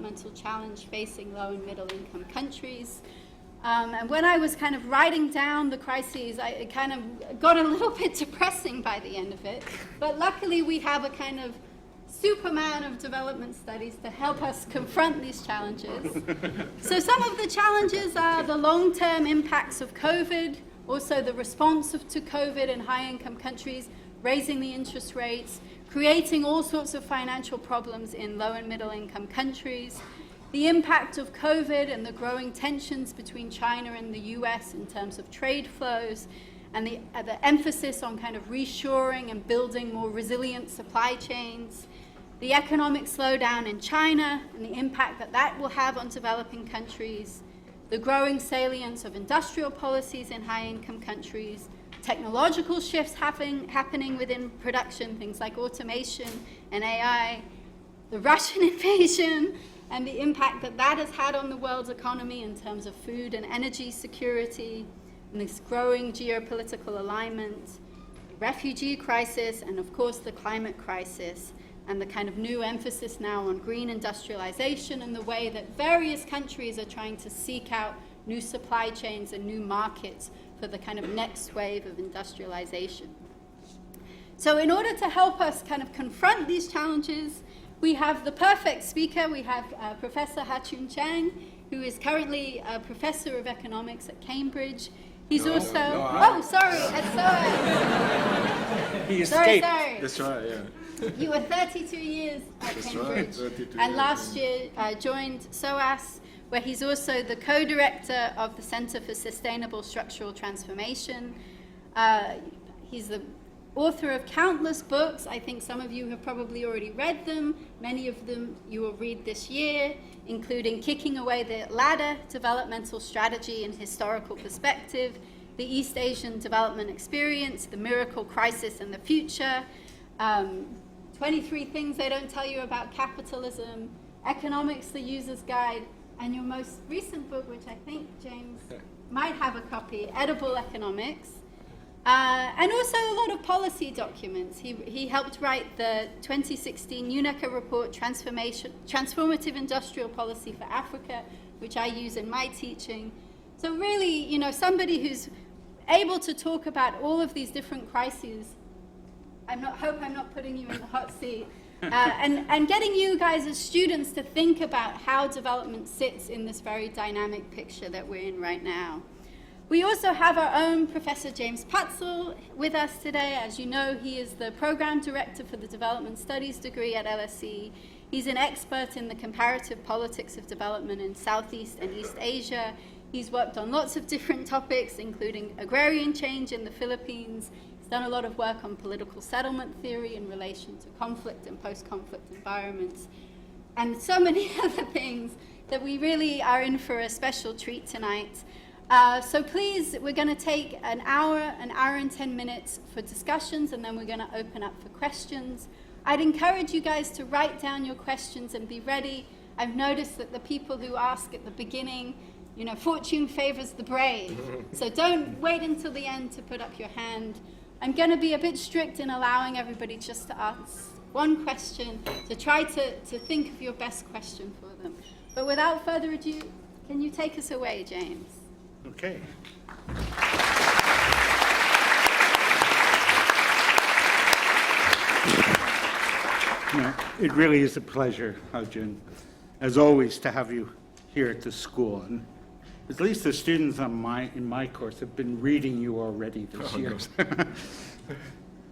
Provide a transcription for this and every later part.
developmental challenge facing low and middle income countries. And when I was kind of writing down the crises, it kind of got a little bit depressing by the end of it. But luckily we have a kind of Superman of development studies to help us confront these challenges. So some of the challenges are the long-term impacts of COVID, also the response to COVID in high-income countries, raising the interest rates, creating all sorts of financial problems in low and middle-income countries, the impact of COVID and the growing tensions between China and the US in terms of trade flows, and the emphasis on kind of reshoring and building more resilient supply chains, the economic slowdown in China and the impact that that will have on developing countries, the growing salience of industrial policies in high-income countries, technological shifts happening within production, things like automation and AI, the Russian invasion, and the impact that that has had on the world's economy in terms of food and energy security, and this growing geopolitical alignment, the refugee crisis, and of course the climate crisis, and the kind of new emphasis now on green industrialization and the way that various countries are trying to seek out new supply chains and new markets for the kind of next wave of industrialization. So in order to help us kind of confront these challenges, we have the perfect speaker. We have Professor Ha-Joon Chang, who is currently a professor of economics at Cambridge. He's at SOAS. He escaped. Sorry. That's right, yeah. You were 32 years at Cambridge, and last year joined SOAS, where he's also the co-director of the Center for Sustainable Structural Transformation. He's the author of countless books. I think some of you have probably already read them. Many of them you will read this year, including Kicking Away the Ladder, Developmental Strategy and Historical Perspective, The East Asian Development Experience, The Miracle Crisis and the Future, 23 Things They Don't Tell You About Capitalism, Economics, the User's Guide, and your most recent book, which I think James might have a copy, Edible Economics, and also a lot of policy documents. He helped write the 2016 UNECA report, Transformative Industrial Policy for Africa, which I use in my teaching. So really, you know, somebody who's able to talk about all of these different crises. Hope I'm not putting you in the hot seat. And getting you guys as students to think about how development sits in this very dynamic picture that we're in right now. We also have our own Professor James Putzel with us today. As you know, he is the Program Director for the Development Studies degree at LSE. He's an expert in the comparative politics of development in Southeast and East Asia. He's worked on lots of different topics, including agrarian change in the Philippines. Done a lot of work on political settlement theory in relation to conflict and post-conflict environments, and so many other things that we really are in for a special treat tonight. So please, we're going to take an hour and 10 minutes for discussions, and then we're going to open up for questions. I'd encourage you guys to write down your questions and be ready. I've noticed that the people who ask at the beginning, you know, fortune favors the brave. So don't wait until the end to put up your hand. I'm going to be a bit strict in allowing everybody just to ask one question, to try to think of your best question for them. But without further ado, can you take us away, James? Okay. It really is a pleasure, Ha-Joon, as always, to have you here at the school. And at least the students in my course have been reading you already this year.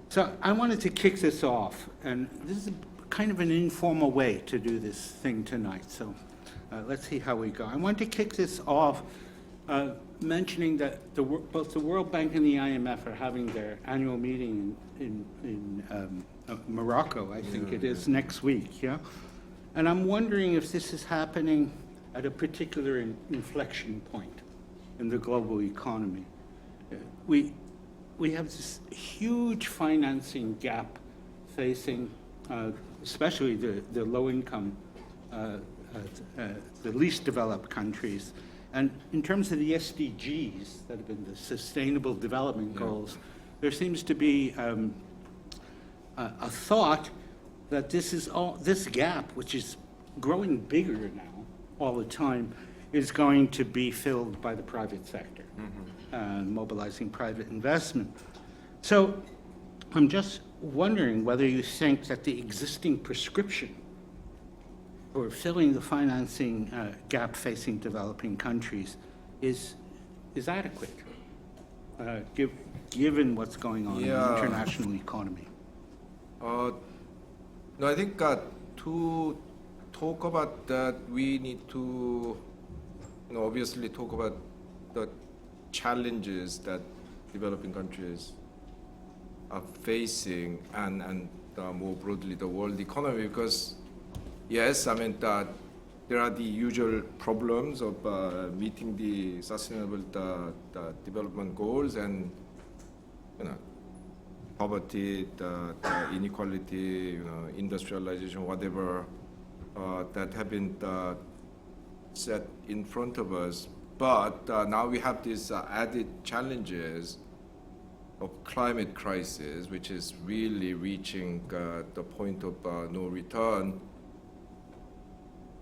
So I wanted to kick this off, and this is kind of an informal way to do this thing tonight. So let's see how we go. I want to kick this off mentioning that both the World Bank and the IMF are having their annual meeting in Morocco, I think it is, next week. Yeah, and I'm wondering if this is happening at a particular inflection point in the global economy. We have this huge financing gap facing especially the low-income, the least developed countries. And in terms of the SDGs, that have been the Sustainable Development Goals, there seems to be a thought that this gap, which is growing bigger now all the time is going to be filled by the private sector, mobilizing private investment. So I'm just wondering whether you think that the existing prescription for filling the financing gap facing developing countries is adequate, given what's going on in the international economy. No, I think to talk about that, we need to, obviously talk about the challenges that developing countries are facing, and more broadly the world economy. Because yes, I mean there are the usual problems of meeting the sustainable the development goals, and poverty, the inequality, industrialization, whatever that have been set in front of us. But now we have these added challenges of climate crisis, which is really reaching the point of no return.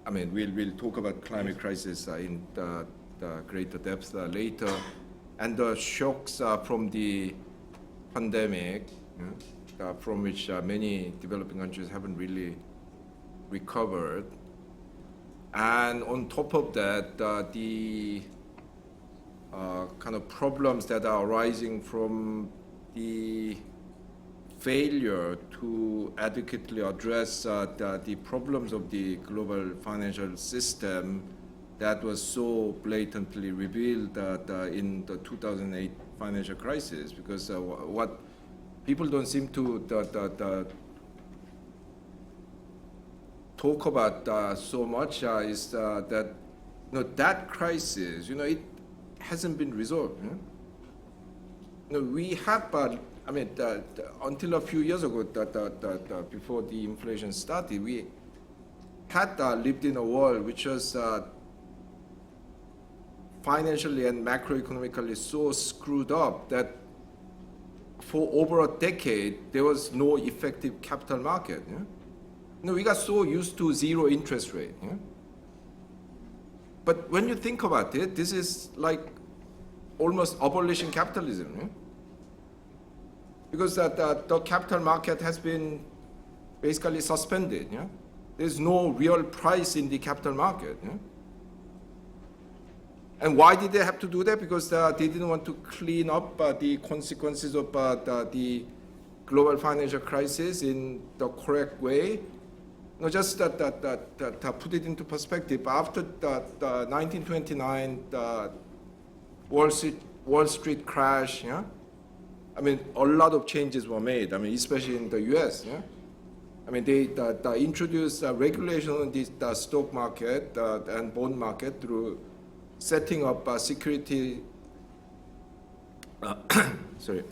I mean, we'll talk about climate crisis in the greater depth later, and the shocks from the pandemic, from which many developing countries haven't really recovered. And on top of that, the kind of problems that are arising from the failure to adequately address the problems of the global financial system that was so blatantly revealed in the 2008 financial crisis. Because what people don't seem to talk about so much is that that crisis, it hasn't been resolved. We have, I mean, until a few years ago, before the inflation started, we had lived in a world which was financially and macroeconomically so screwed up that for over a decade there was no effective capital market. We got so used to zero interest rate. But when you think about it, this is like almost abolishing capitalism. Because the capital market has been basically suspended. There's no real price in the capital market. And why did they have to do that? Because they didn't want to clean up the consequences of the global financial crisis in the correct way. Just put it into perspective. After the 1929 Wall Street crash, I mean, a lot of changes were made. I mean, especially in the U.S. I mean, they introduced regulation on the stock market and bond market through setting up security. Sorry.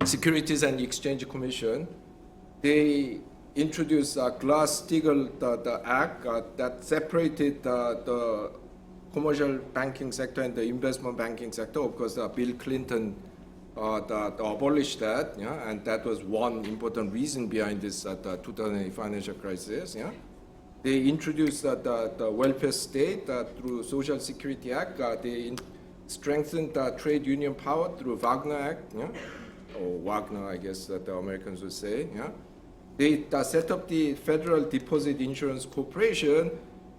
Securities and Exchange Commission. They introduced Glass-Steagall the Act that separated the commercial banking sector and the investment banking sector. Of course, Bill Clinton abolished that, and that was one important reason behind this 2008 financial crisis. They introduced the welfare state through Social Security Act. They strengthened trade union power through Wagner Act, or Wagner, I guess that the Americans would say. They set up the Federal Deposit Insurance Corporation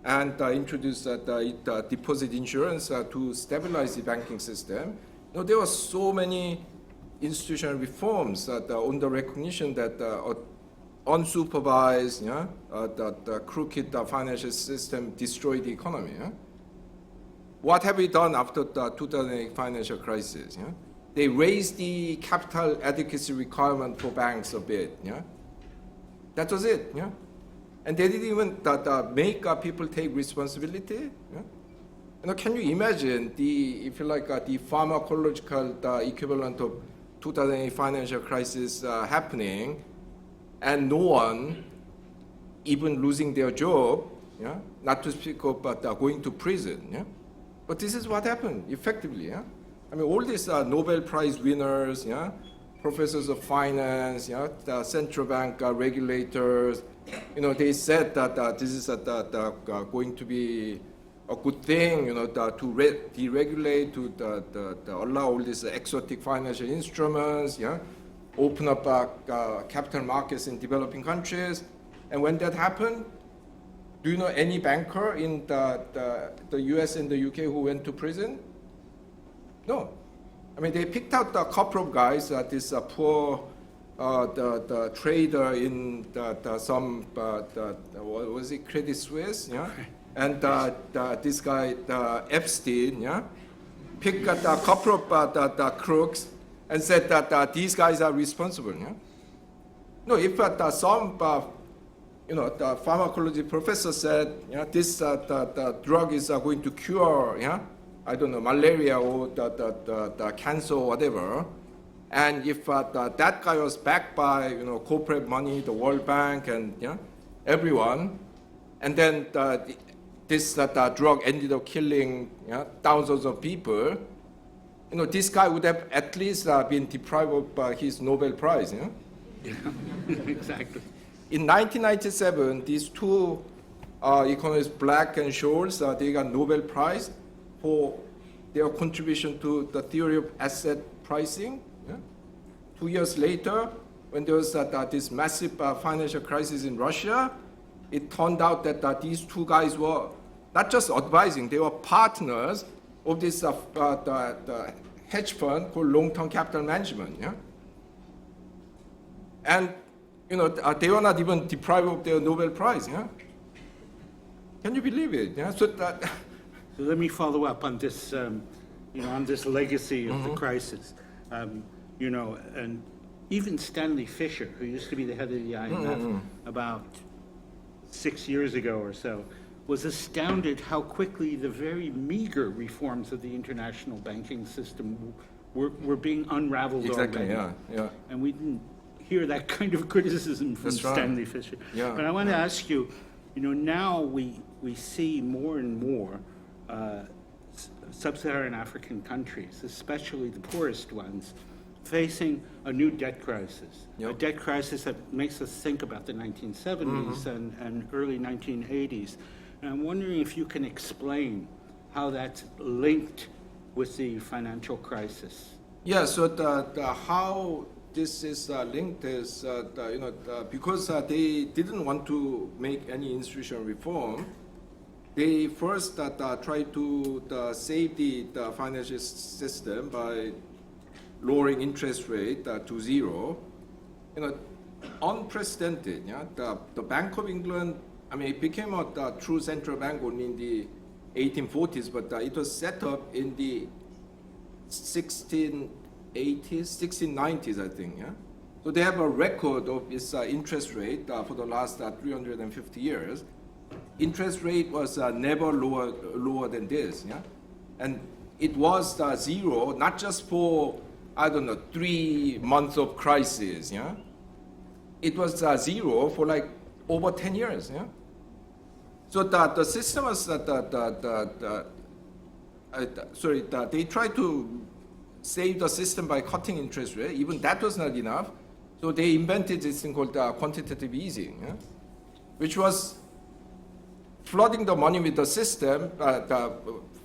and introduced the deposit insurance to stabilize the banking system. There were so many institutional reforms on the recognition that unsupervised, the crooked financial system destroyed the economy. What have we done after the 2008 financial crisis? They raised the capital adequacy requirement for banks a bit. That was it. And they didn't even make people take responsibility. Can you imagine if you like, the pharmacological equivalent of 2008 financial crisis happening, and no one even losing their job, not to speak of going to prison. But this is what happened effectively. I mean, all these Nobel Prize winners, yeah, professors of finance, yeah, the central bank regulators, they said that this is going to be a good thing, to deregulate, to allow all these exotic financial instruments, yeah, open up capital markets in developing countries. And when that happened, do you know any banker in the US and the UK who went to prison? No. I mean, they picked out a couple of guys, this poor the trader in what was it, Credit Suisse, yeah? And this guy, Epstein, yeah? Picked a couple of the crooks and said that these guys are responsible, yeah? No, if some the pharmacology professor said, this the drug is going to cure, I don't know, malaria or the cancer or whatever, and if that guy was backed by corporate money, the World Bank and everyone, and then this drug ended up killing thousands of people, this guy would have at least been deprived of his Nobel Prize. Yeah, exactly. In 1997, these two economists, Black and Scholes, they got Nobel Prize for their contribution to the theory of asset pricing. Yeah? 2 years later, when there was this massive financial crisis in Russia, it turned out that these two guys were not just advising, they were partners of this the hedge fund called long-term capital management. Yeah? And they were not even deprived of their Nobel Prize. Yeah? Can you believe it? Yeah? So let me follow up on this, on this legacy of the crisis. And even Stanley Fischer, who used to be the head of the IMF about 6 years ago or so, was astounded how quickly the very meager reforms of the international banking system were being unraveled already. Yeah. And we didn't hear that kind of criticism from Stanley Fischer. Yeah. But I want to ask you, now we see more and more sub-Saharan African countries, especially the poorest ones, facing a new debt crisis, a debt crisis that makes us think about the 1970s and early 1980s. And I'm wondering if you can explain how that's linked with the financial crisis. Yeah, so how this is linked is, because they didn't want to make any institutional reform, they first tried to save the financial system by lowering interest rate to zero. Unprecedented. Yeah, the Bank of England. I mean, it became a true central bank only in the 1840s, but it was set up in the 1680s, 1690s, I think. Yeah. So they have a record of its interest rate for the last 350 years. Interest rate was never lower than this. Yeah, and it was zero, not just for 3 months of crisis. Yeah, it was zero for like over 10 years. Yeah. So the system was they tried to save the system by cutting interest rate. Even that was not enough. So they invented this thing called quantitative easing, which was flooding the money with the system,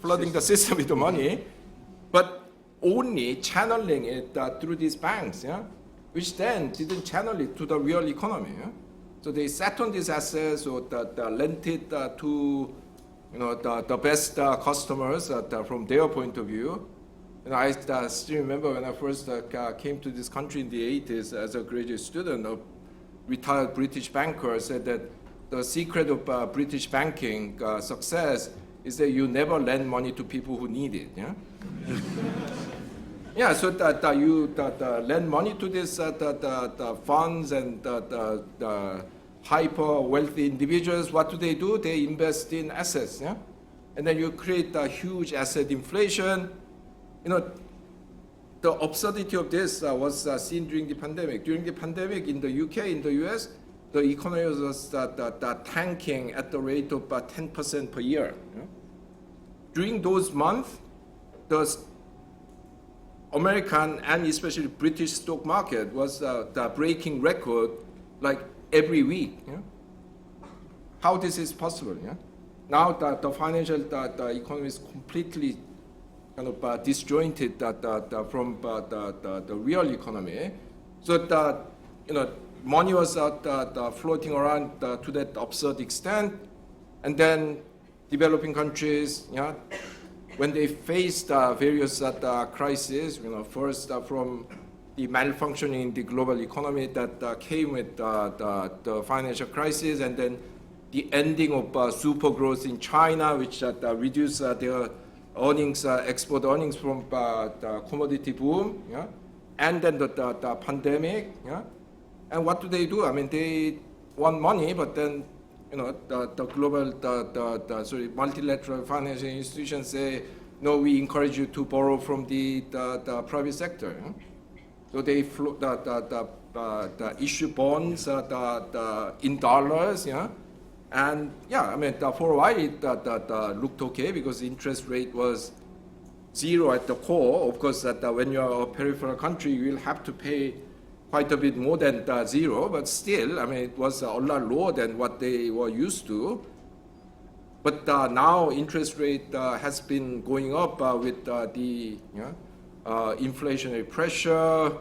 flooding the system with the money, but only channeling it through these banks, which then didn't channel it to the real economy. So they sat on these assets or lent it to the best customers from their point of view. I still remember when I first came to this country in the 80s as a graduate student, a retired British banker said that the secret of British banking success is that you never lend money to people who need it. Yeah, yeah. So that you lend money to this the funds and the hyper wealthy individuals. What do? They invest in assets. Yeah, and then you create a huge asset inflation. The absurdity of this was seen during the pandemic. During the pandemic in the UK, in the US, the economy was tanking at the rate of 10% per year. Yeah? During those months, the American and especially British stock market was the breaking record like every week. Yeah? How this is possible? Yeah? Now the financial the economy is completely kind of disjointed from the real economy. So money was floating around to that absurd extent, and then developing countries, yeah, when they faced various crises, first from the malfunctioning in the global economy that came with the financial crisis, and then the ending of super growth in China, which reduced their earnings, export earnings from the commodity boom, yeah, and then the pandemic, yeah. And what do? I mean, they want money, but then the global, multilateral financial institutions say, no, we encourage you to borrow from the private sector. Yeah? So they issue bonds in dollars, yeah. And yeah, I mean, for a while it looked okay because the interest rate was zero at the core. Of course, when you're a peripheral country, you will have to pay quite a bit more than zero, but still, I mean, it was a lot lower than what they were used to. But now interest rate has been going up with the inflationary pressure,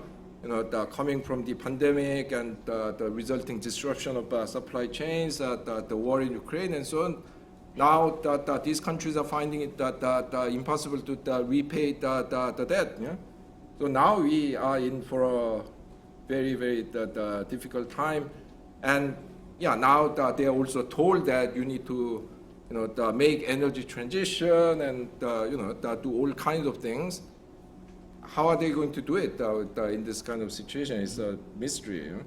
coming from the pandemic and the resulting disruption of supply chains, the war in Ukraine, and so on. Now these countries are finding it impossible to repay the debt. Yeah? So now we are in for a very, very difficult time. And yeah, now they are also told that you need to make energy transition and do all kinds of things. How are they going to do it in this kind of situation? It's a mystery. You know?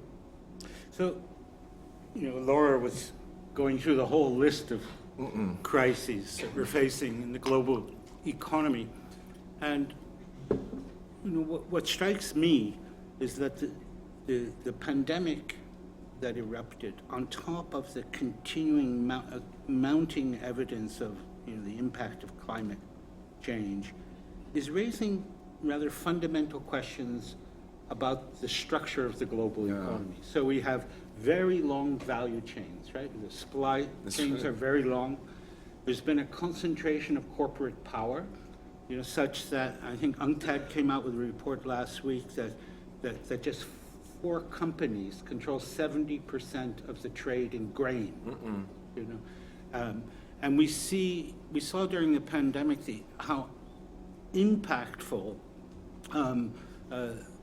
So, Laura was going through the whole list of crises that we're facing in the global economy. And what strikes me is that the pandemic that erupted, on top of the continuing mounting evidence of the impact of climate change, is raising rather fundamental questions about the structure of the global economy. So we have very long value chains, right? The supply chains are very long. There's been a concentration of corporate power, such that I think UNCTAD came out with a report last week that just 4 companies control 70% of the trade in grain. And we saw during the pandemic how impactful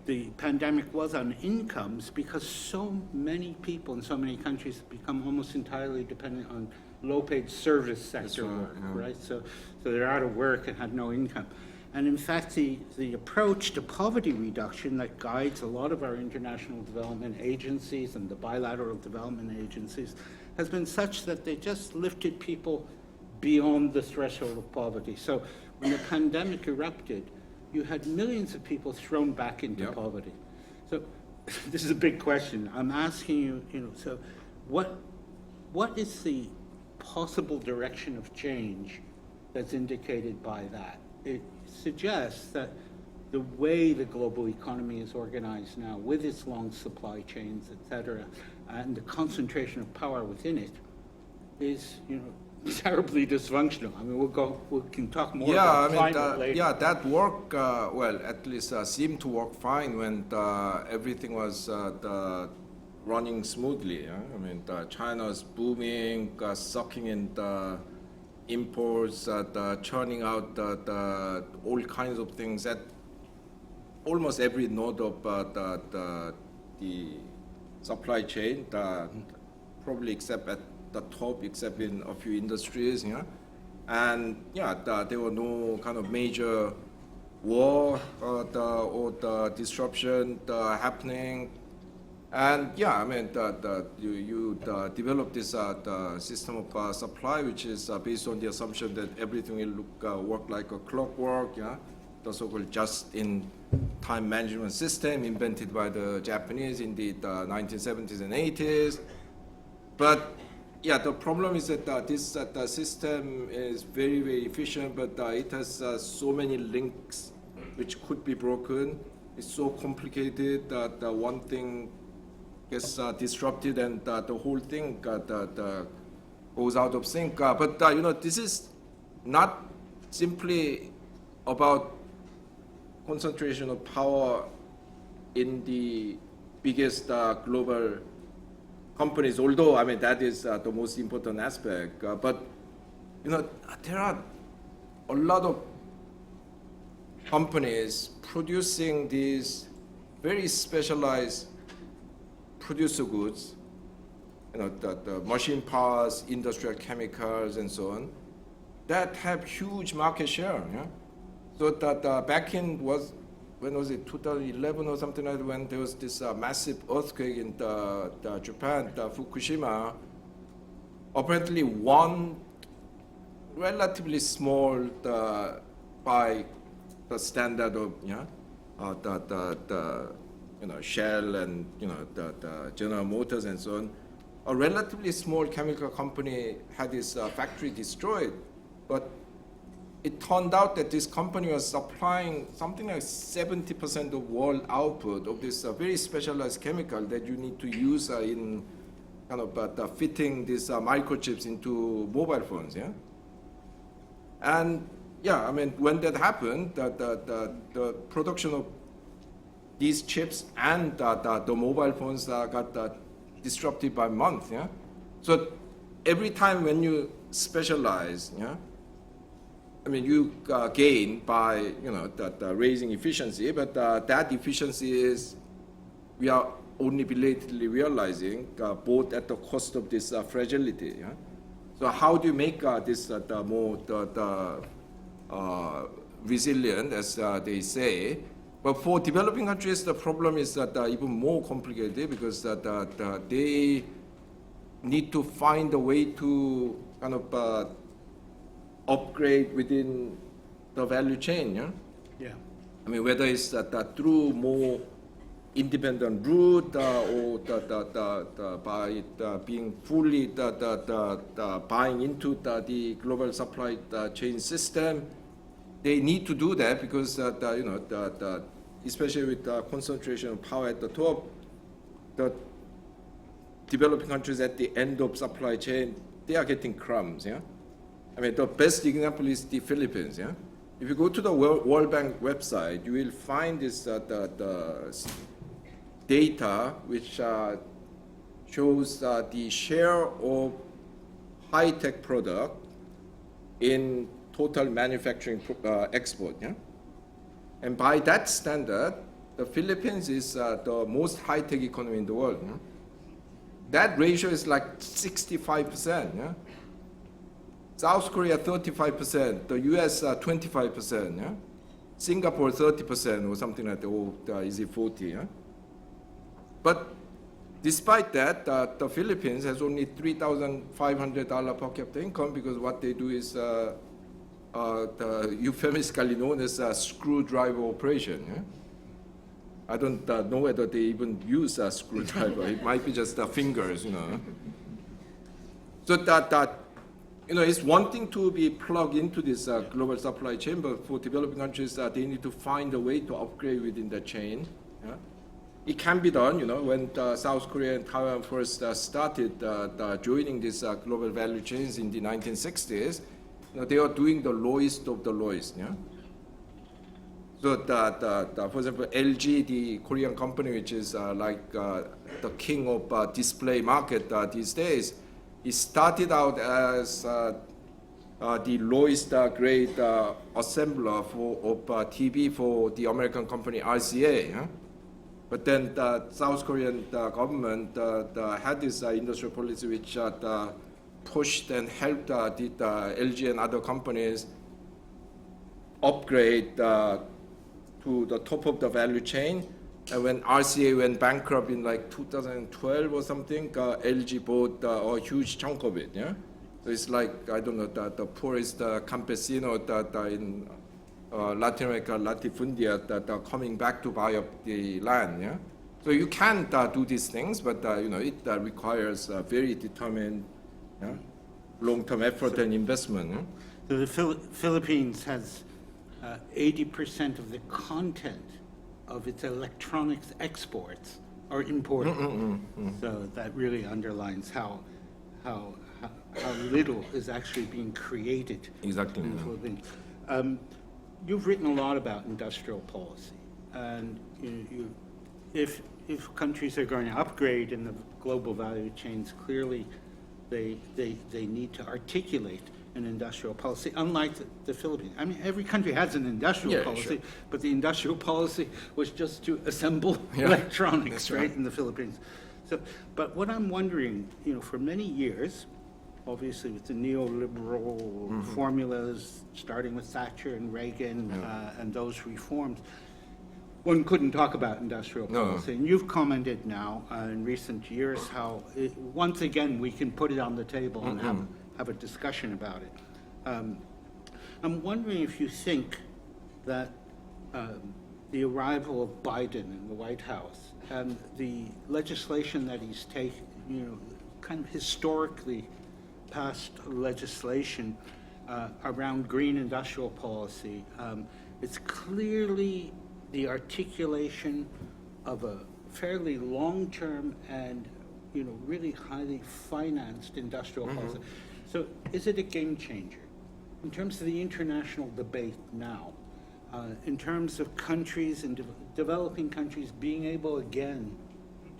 the pandemic was on incomes, because so many people in so many countries have become almost entirely dependent on low-paid service sector work, right? So they're out of work and had no income. And in fact, the approach to poverty reduction that guides a lot of our international development agencies and the bilateral development agencies has been such that they just lifted people beyond the threshold of poverty. So when the pandemic erupted, you had millions of people thrown back into poverty. So this is a big question. I'm asking you, so what is the possible direction of change that's indicated by that? It suggests that the way the global economy is organized now, with its long supply chains, et cetera, and the concentration of power within it, is terribly dysfunctional. I mean, we can talk more about climate later. Yeah, that worked, at least seemed to work fine when everything was running smoothly. Yeah? I mean, China's booming, sucking in the imports, churning out all kinds of things at almost every node of the supply chain, probably except at the top, except in a few industries, and there were no kind of major war or the disruption happening, and I mean you develop this system of supply, which is based on the assumption that everything will work like a clockwork, the so-called just-in-time management system invented by the Japanese in the 1970s and 80s, but the problem is that this system is very, very efficient, but it has so many links which could be broken. It's so complicated that one thing gets disrupted and the whole thing goes out of sync. But this is not simply about concentration of power in the biggest global companies, although I mean that is the most important aspect. But there are a lot of companies producing these very specialized producer goods, the machine parts, industrial chemicals, and so on, that have huge market share. Yeah? So that back in when was it, 2011 or something like that, when there was this massive earthquake in Japan, Fukushima, apparently one relatively small, by the standard of Shell and the General Motors and so on, a relatively small chemical company had its factory destroyed, but it turned out that this company was supplying something like 70% of world output of this very specialized chemical that you need to use in kind of fitting these microchips into mobile phones. Yeah, and yeah, I mean when that happened, the production of these chips and the mobile phones got disrupted by month. Yeah, so every time when you specialize, yeah, I mean, you gain by raising efficiency, but that efficiency is we are only belatedly realizing both at the cost of this fragility. Yeah? So how do you make this more resilient, as they say? But for developing countries, the problem is that even more complicated because they need to find a way to kind of upgrade within the value chain. Yeah. Yeah. I mean, whether it's through more independent route or by being fully buying into the global supply chain system, they need to do that because especially with the concentration of power at the top, the developing countries at the end of supply chain, they are getting crumbs. Yeah. I mean, the best example is the Philippines. Yeah, if you go to the World Bank website, you will find this the data which shows the share of high-tech product in total manufacturing export. Yeah, and by that standard, the Philippines is the most high-tech economy in the world. Yeah? That ratio is like 65%. Yeah. South Korea 35%, the US 25%, yeah? Singapore 30% or something like that, or is it 40? Yeah? But despite that, the Philippines has only $3,500 per capita income because what they do is the euphemistically known as a screwdriver operation. Yeah? I don't know whether they even use a screwdriver. It might be just the fingers, So it's one thing to be plugged into this global supply chain, but for developing countries, they need to find a way to upgrade within the chain. Yeah? It can be done, when South Korea and Taiwan first started joining these global value chains in the 1960s. They are doing the lowest of the lowest. Yeah? So, for example, LG, the Korean company, which is like the king of display market these days, it started out as the lowest grade assembler of TV for the American company RCA. Yeah? But then the South Korean government had this industrial policy which pushed and helped the LG and other companies upgrade to the top of the value chain. And when RCA went bankrupt in like 2012 or something, LG bought a huge chunk of it. Yeah, so it's like the poorest campesino in Latin America, latifundia that are coming back to buy up the land. Yeah, so you can do these things, but it requires very determined, long-term effort and investment. Yeah? So the Philippines has 80% of the content of its electronics exports are imported. So that really underlines how little is actually being created Exactly. in the Philippines. You've written a lot about industrial policy, and if countries are going to upgrade in the global value chains, clearly they need to articulate an industrial policy, unlike the Philippines. I mean, every country has an industrial policy, sure. But the industrial policy was just to assemble electronics, right, in the Philippines. So, but what I'm wondering, for many years, obviously with the neoliberal formulas, starting with Thatcher and Reagan and those reforms, one couldn't talk about industrial policy. And you've commented now in recent years how, once again, we can put it on the table and have a discussion about it. I'm wondering if you think that the arrival of Biden in the White House and the legislation that he's taken, kind of historically passed legislation around green industrial policy, it's clearly the articulation of a fairly long-term and really highly financed industrial policy. So is it a game changer in terms of the international debate now, in terms of countries and developing countries being able again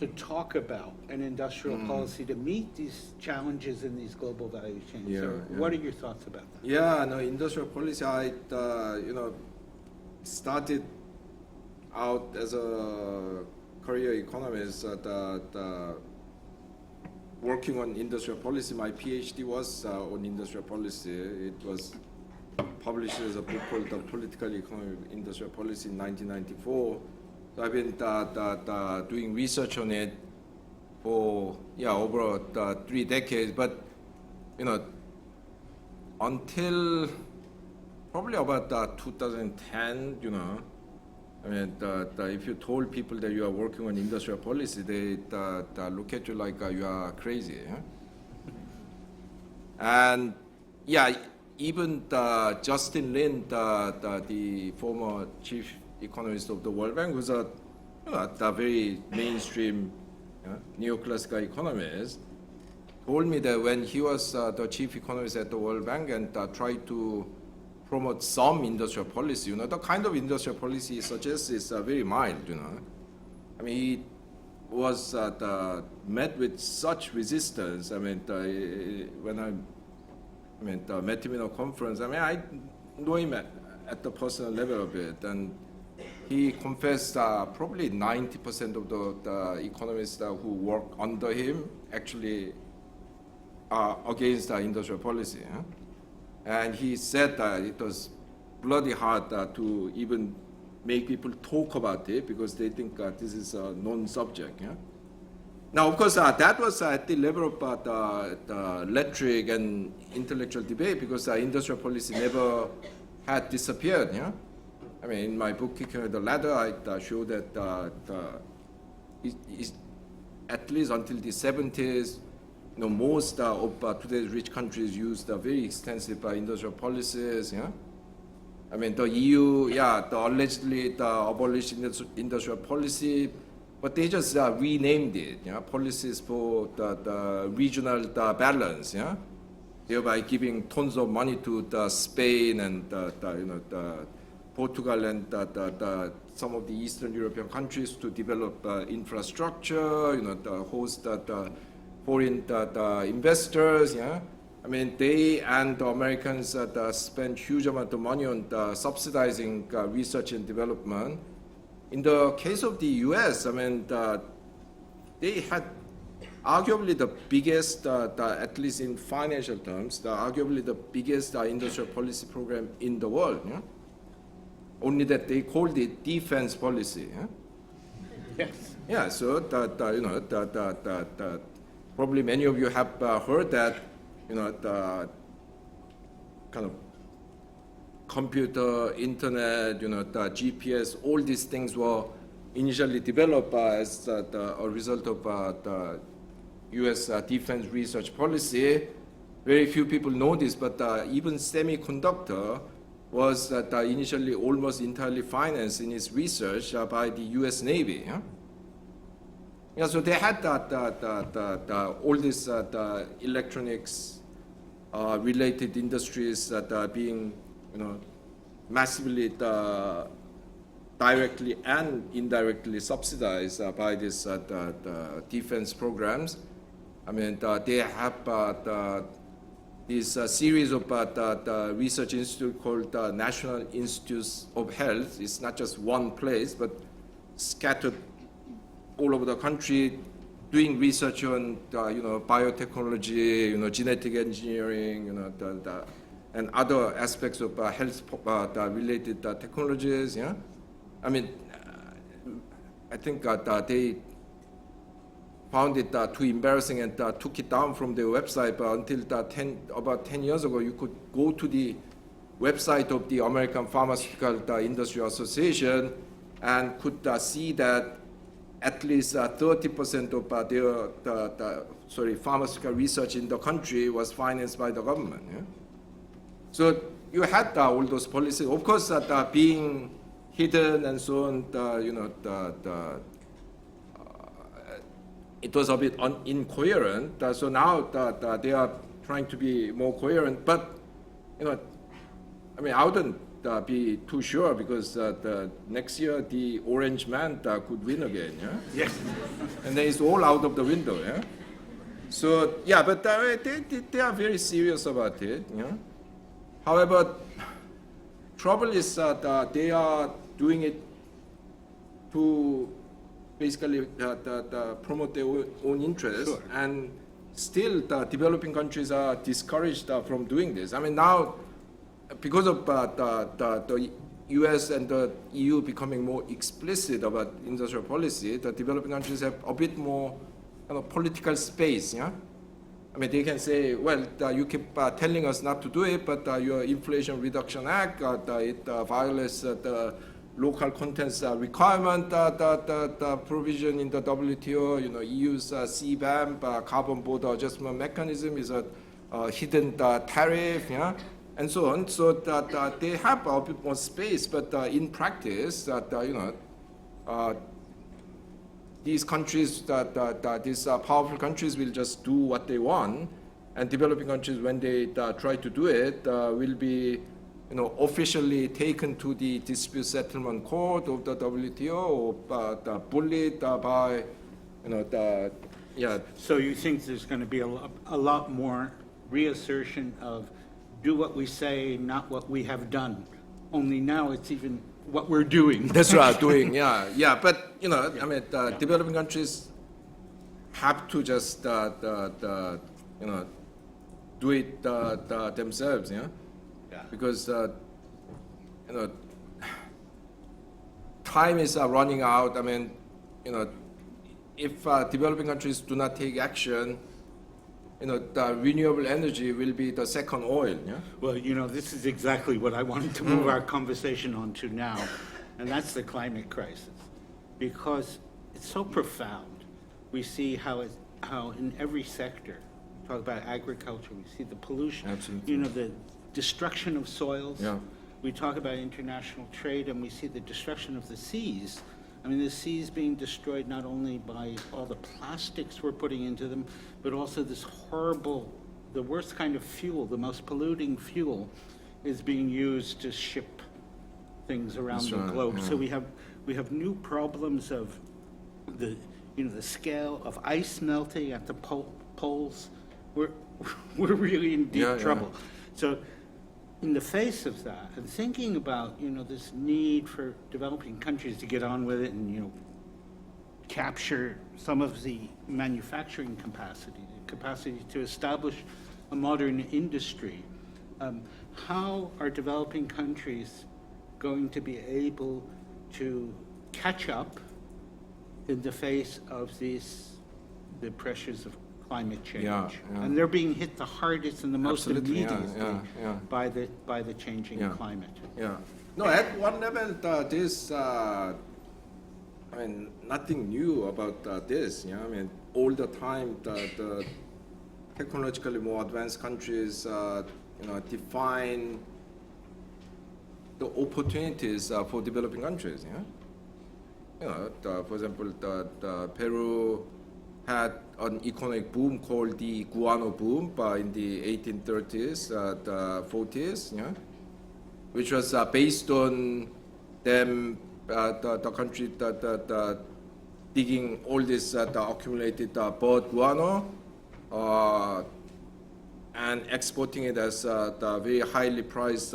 to talk about an industrial policy to meet these challenges in these global value chains? What are your thoughts about that? Yeah, no, industrial policy, I started out as a career economist working on industrial policy. My PhD was on industrial policy. It was published as a book called The Political Economy of Industrial Policy in 1994. So I've been doing research on it for over 3 decades. But until probably about 2010, I mean, if you told people that you are working on industrial policy, they look at you like you are crazy. And even Justin Lin, the former chief economist of the World Bank, was a very mainstream neoclassical economist, told me that when he was the chief economist at the World Bank and tried to promote some industrial policy, the kind of industrial policy he suggests is very mild, I mean, he was met with such resistance. I mean, when I met him in a conference, I know him at the personal level a bit, and he confessed probably 90% of the economists who work under him actually are against industrial policy. And he said that it was bloody hard to even make people talk about it because they think this is a non-subject. Now, of course, that was at the level of the rhetoric and intellectual debate because industrial policy never had disappeared. I mean, in my book, Kicking the Ladder, I show that at least until the 70s, most of today's rich countries used very extensive industrial policies. I mean, the EU, allegedly abolished industrial policy, but they just renamed it. Policies for the regional balance. Thereby giving tons of money to Spain and Portugal and some of the Eastern European countries to develop infrastructure. To host foreign investors, I mean, they and the Americans spend huge amount of money on subsidizing research and development. In the case of the U.S., I mean, they had arguably the biggest, at least in financial terms, arguably the biggest industrial policy program in the world. Only that they called it defense policy. Yes. Yeah. So probably many of you have heard that, the kind of computer, internet, the GPS, all these things were initially developed as a result of the U.S. defense research policy. Very few people know this, but even semiconductor was initially almost entirely financed in its research by the U.S. Navy. Yeah, so they had all these electronics related industries that are being, massively directly and indirectly subsidized by these defense programs. I mean, they have this series of research institute called National Institutes of Health. It's not just one place, but scattered all over the country, doing research on biotechnology, genetic engineering, and other aspects of health related technologies. Yeah, I mean, I think they found it too embarrassing and took it down from their website. But until about 10 years ago, you could go to the website of the American Pharmaceutical Industry Association and could see that at least 30% of their pharmaceutical research in the country was financed by the government. Yeah? So you had all those policies, of course, being hidden and so on. It was a bit incoherent. So now they are trying to be more coherent. But I mean, I wouldn't be too sure because the next year the orange man could win again. Yeah. Yes. And then it's all out of the window. Yeah. So yeah, but they are very serious about it. Yeah. However, trouble is that they are doing it to basically promote their own interests, sure. And still the developing countries are discouraged from doing this. I mean, now because of the US and the EU becoming more explicit about industrial policy, the developing countries have a bit more political space. Yeah, I mean, they can say, well, you keep telling us not to do it, but your Inflation Reduction Act, it violates the local contents requirement, the provision in the WTO, EU's CBAM, carbon border adjustment mechanism is a hidden tariff, yeah, and so on. So that they have a bit more space, but in practice, these countries, these powerful countries will just do what they want, and developing countries, when they try to do it, will be officially taken to the dispute settlement court of the WTO or bullied by, yeah. So you think there's going to be a lot more reassertion of do what we say, not what we have done. Only now it's even what we're doing. That's right, doing, yeah. But, I mean, developing countries have to just, do it themselves, yeah? Yeah. Because, time is running out. I mean, if developing countries do not take action, the renewable energy will be the second oil. Yeah? Well, this is exactly what I wanted to move our conversation on to now, and that's the climate crisis, because it's so profound. We see how in every sector, talk about agriculture, we see the pollution, absolutely. The destruction of soils. Yeah. We talk about international trade, and we see the destruction of the seas. I mean, the seas being destroyed not only by all the plastics we're putting into them, but also this horrible, the worst kind of fuel, the most polluting fuel, is being used to ship things around the globe. Yeah. So we have new problems of the scale of ice melting at the poles. We're really in deep trouble. Yeah. So in the face of that, and thinking about, this need for developing countries to get on with it and, capture some of the manufacturing capacity, the capacity to establish a modern industry, how are developing countries going to be able to catch up in the face of the pressures of climate change? Yeah. And they're being hit the hardest and the most absolutely, immediately by the changing climate. Yeah. No, at one level, this, I mean, nothing new about this. Yeah, I mean, all the time, the technologically more advanced countries, define the opportunities for developing countries. Yeah? You know, for example, the Peru had an economic boom called the guano boom in the 1830s, the 40s, yeah? Which was based on them, the country digging all this the accumulated bird guano and exporting it as the very highly priced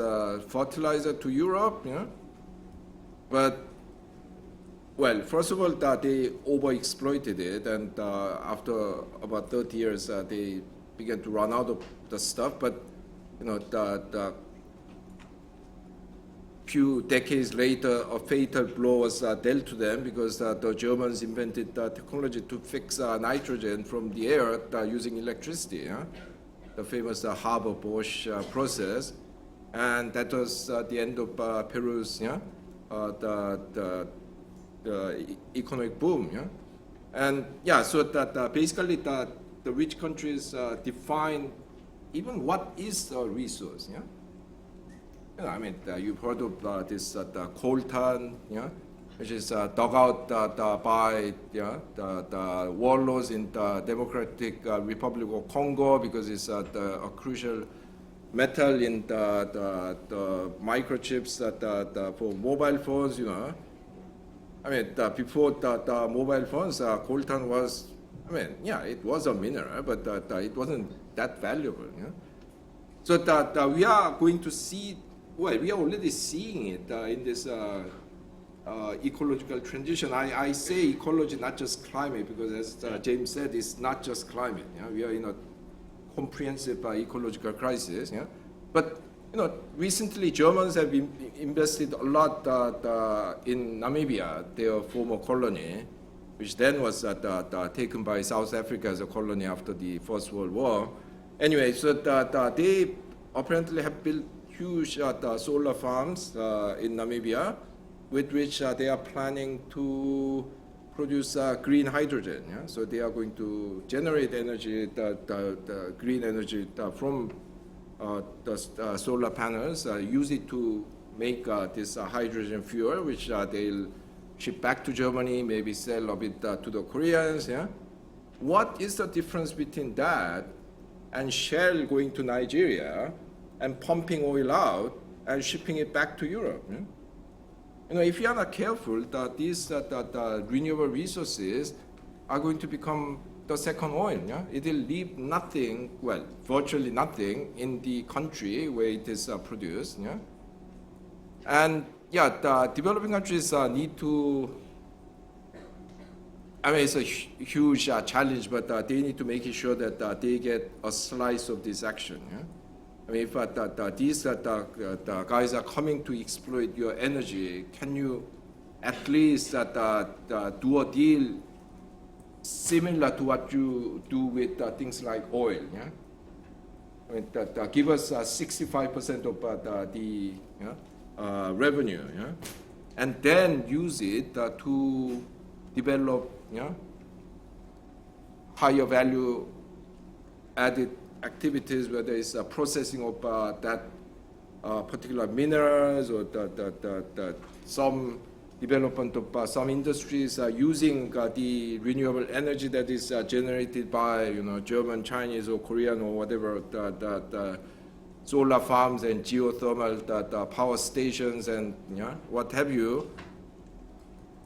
fertilizer to Europe. Yeah? But well, first of all, they overexploited it, and after about 30 years, they began to run out of the stuff. But you know, the few decades later, a fatal blow was dealt to them because the Germans invented technology to fix nitrogen from the air using electricity. Yeah? The famous Haber-Bosch process, and that was the end of Peru's the economic boom, yeah, and yeah, so that basically the rich countries define even what is a resource, yeah. You know, I mean, you've heard of this the coltan, yeah, which is dug out by the warlords in the Democratic Republic of Congo because it's a crucial metal in the microchips for mobile phones, you know. I mean, before the mobile phones, coltan was, I mean, yeah, it was a mineral, but it wasn't that valuable. Yeah? So that we are going to see, well, we are already seeing it in this ecological transition. I say ecology, not just climate, because as James said, it's not just climate. Yeah? We are in a comprehensive ecological crisis. Yeah? But you know, recently Germans have invested a lot in Namibia, their former colony, which then was taken by South Africa as a colony after the First World War. Anyway, so they apparently have built huge solar farms in Namibia, with which they are planning to produce green hydrogen. Yeah? So they are going to generate energy, the green energy from the solar panels, use it to make this hydrogen fuel, which they'll ship back to Germany, maybe sell a bit to the Koreans. Yeah? What is the difference between that and Shell going to Nigeria and pumping oil out and shipping it back to Europe? Yeah? You know, if you are not careful, these renewable resources are going to become the second oil. Yeah? It will leave nothing, well, virtually nothing in the country where it is produced. Yeah? And yeah, the developing countries need to, I mean, it's a huge challenge, but they need to make sure that they get a slice of this action. Yeah? I mean, if these the guys are coming to exploit your energy, can you at least do a deal similar to what you do with things like oil? Yeah? I mean, give us 65% of the revenue, yeah? And then use it to develop higher value added activities, whether it's processing of that particular minerals or some development of some industries using the renewable energy that is generated by German, Chinese, or Korean or whatever the solar farms and geothermal the power stations and what have you.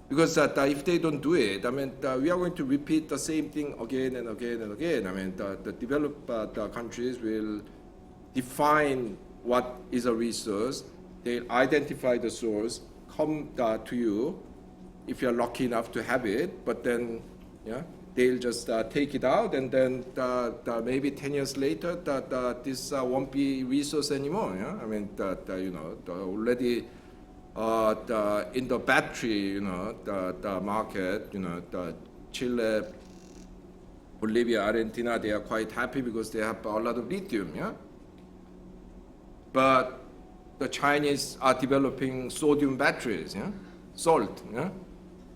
Because if they don't do it, I mean, we are going to repeat the same thing again and again and again. I mean, the developed countries will define what is a resource. They'll identify the source, come to you if you're lucky enough to have it, but then they'll just take it out, and then maybe 10 years later, this won't be resource anymore. Yeah? I mean, already in the battery, the market, the Chile, Bolivia, Argentina, they are quite happy because they have a lot of lithium. Yeah, but the Chinese are developing sodium batteries. Yeah, salt. Yeah.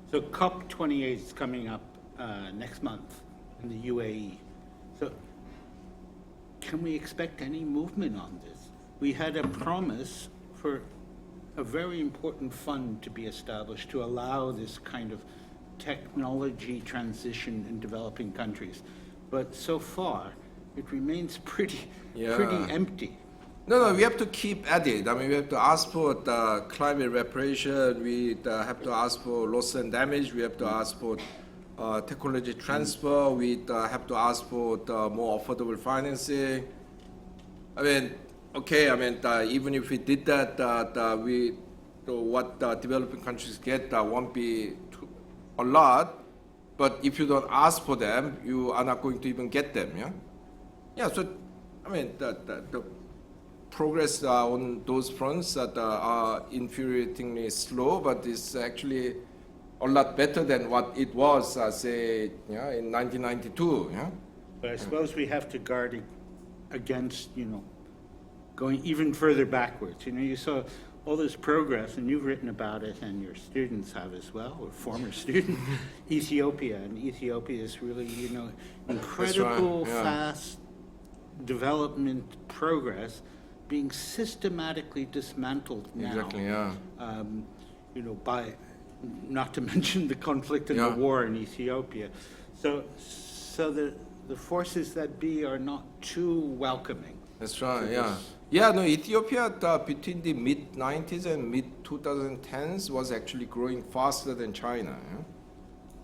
So COP28 is coming up next month in the UAE. So can we expect any movement on this? We had a promise for a very important fund to be established to allow this kind of technology transition in developing countries. But so far, it remains pretty empty. No, we have to keep at it. I mean, we have to ask for the climate reparation. We have to ask for loss and damage. We have to ask for technology transfer. We have to ask for the more affordable financing. I mean, okay. I mean, even if we did that, what developing countries get won't be a lot. But if you don't ask for them, you are not going to even get them. Yeah. Yeah. So, I mean, the progress on those fronts that are infuriatingly slow, but it's actually a lot better than what it was, say, in 1992. Yeah. But I suppose we have to guard against, going even further backwards. You saw all this progress, and you've written about it, and your students have as well, or former student, Ethiopia. And Ethiopia is really, incredible, right. Yeah. fast development progress being systematically dismantled now. Exactly, yeah. By, not to mention the conflict and the war in Ethiopia. So the forces that be are not too welcoming. That's right, yeah. Yeah, no, Ethiopia between the mid-90s and mid-2010s was actually growing faster than China. Yeah?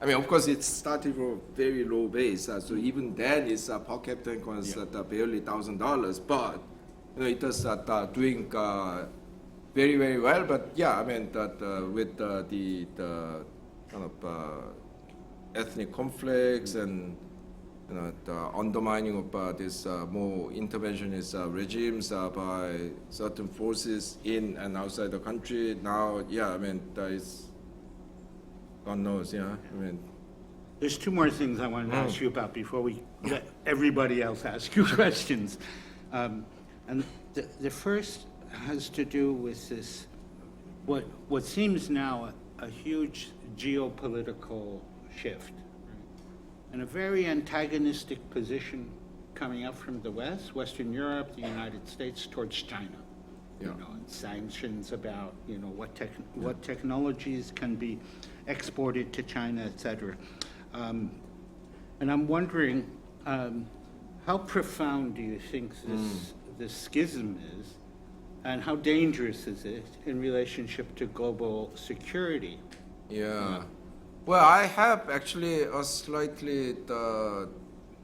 I mean, of course, it started from a very low base. So even then, its per capita income was barely $1,000. But it was doing very, very well. But yeah, I mean, with the kind of ethnic conflicts and the undermining of this more interventionist regimes by certain forces in and outside the country. Now, yeah, I mean, it's God knows, yeah. I mean, there's two more things I wanted to ask you about before we let everybody else ask you questions. And the first has to do with this, what seems now a huge geopolitical shift, and a very antagonistic position coming up from the West, Western Europe, the United States, towards China. And sanctions about what technologies can be exported to China, et cetera. And I'm wondering, how profound do you think this schism is, and how dangerous is it in relationship to global security? Yeah. Well, I have actually a slightly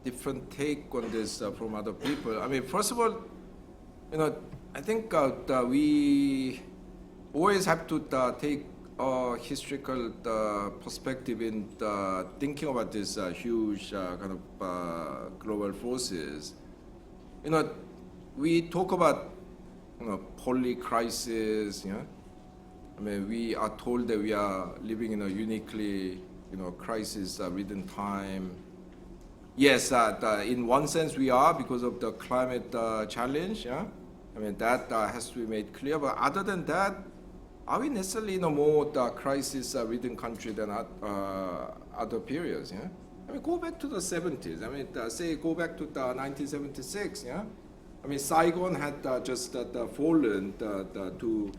different take on this from other people. I mean, first of all, I think we always have to take a historical perspective in thinking about this huge kind of global forces. We talk about poly-crisis. I mean, we are told that we are living in a uniquely, crisis-ridden time. Yes, in one sense we are because of the climate challenge. Yeah, I mean that has to be made clear. But other than that, are we necessarily in a more crisis-ridden country than other periods? Yeah, I mean, go back to the 70s. I mean, say go back to 1976. Yeah, I mean, Saigon had just fallen to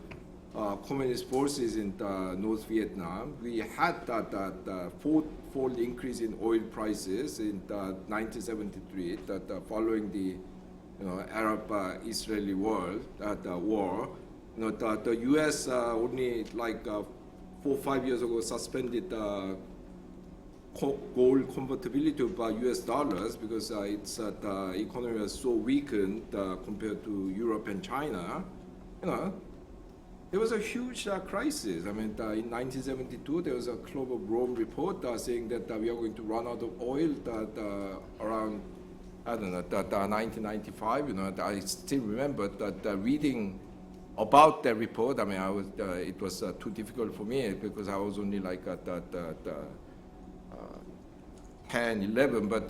communist forces in North Vietnam. We had that fourfold increase in oil prices in 1973, following the Arab-Israeli war. The U.S. only like 4 or 5 years ago suspended gold convertibility of U.S. dollars because its the economy was so weakened compared to Europe and China. There was a huge crisis. I mean, in 1972, there was a Club of Rome report saying that we are going to run out of oil around, 1995. I still remember that reading about the report. I mean, it was too difficult for me because I was only like 10, 11, but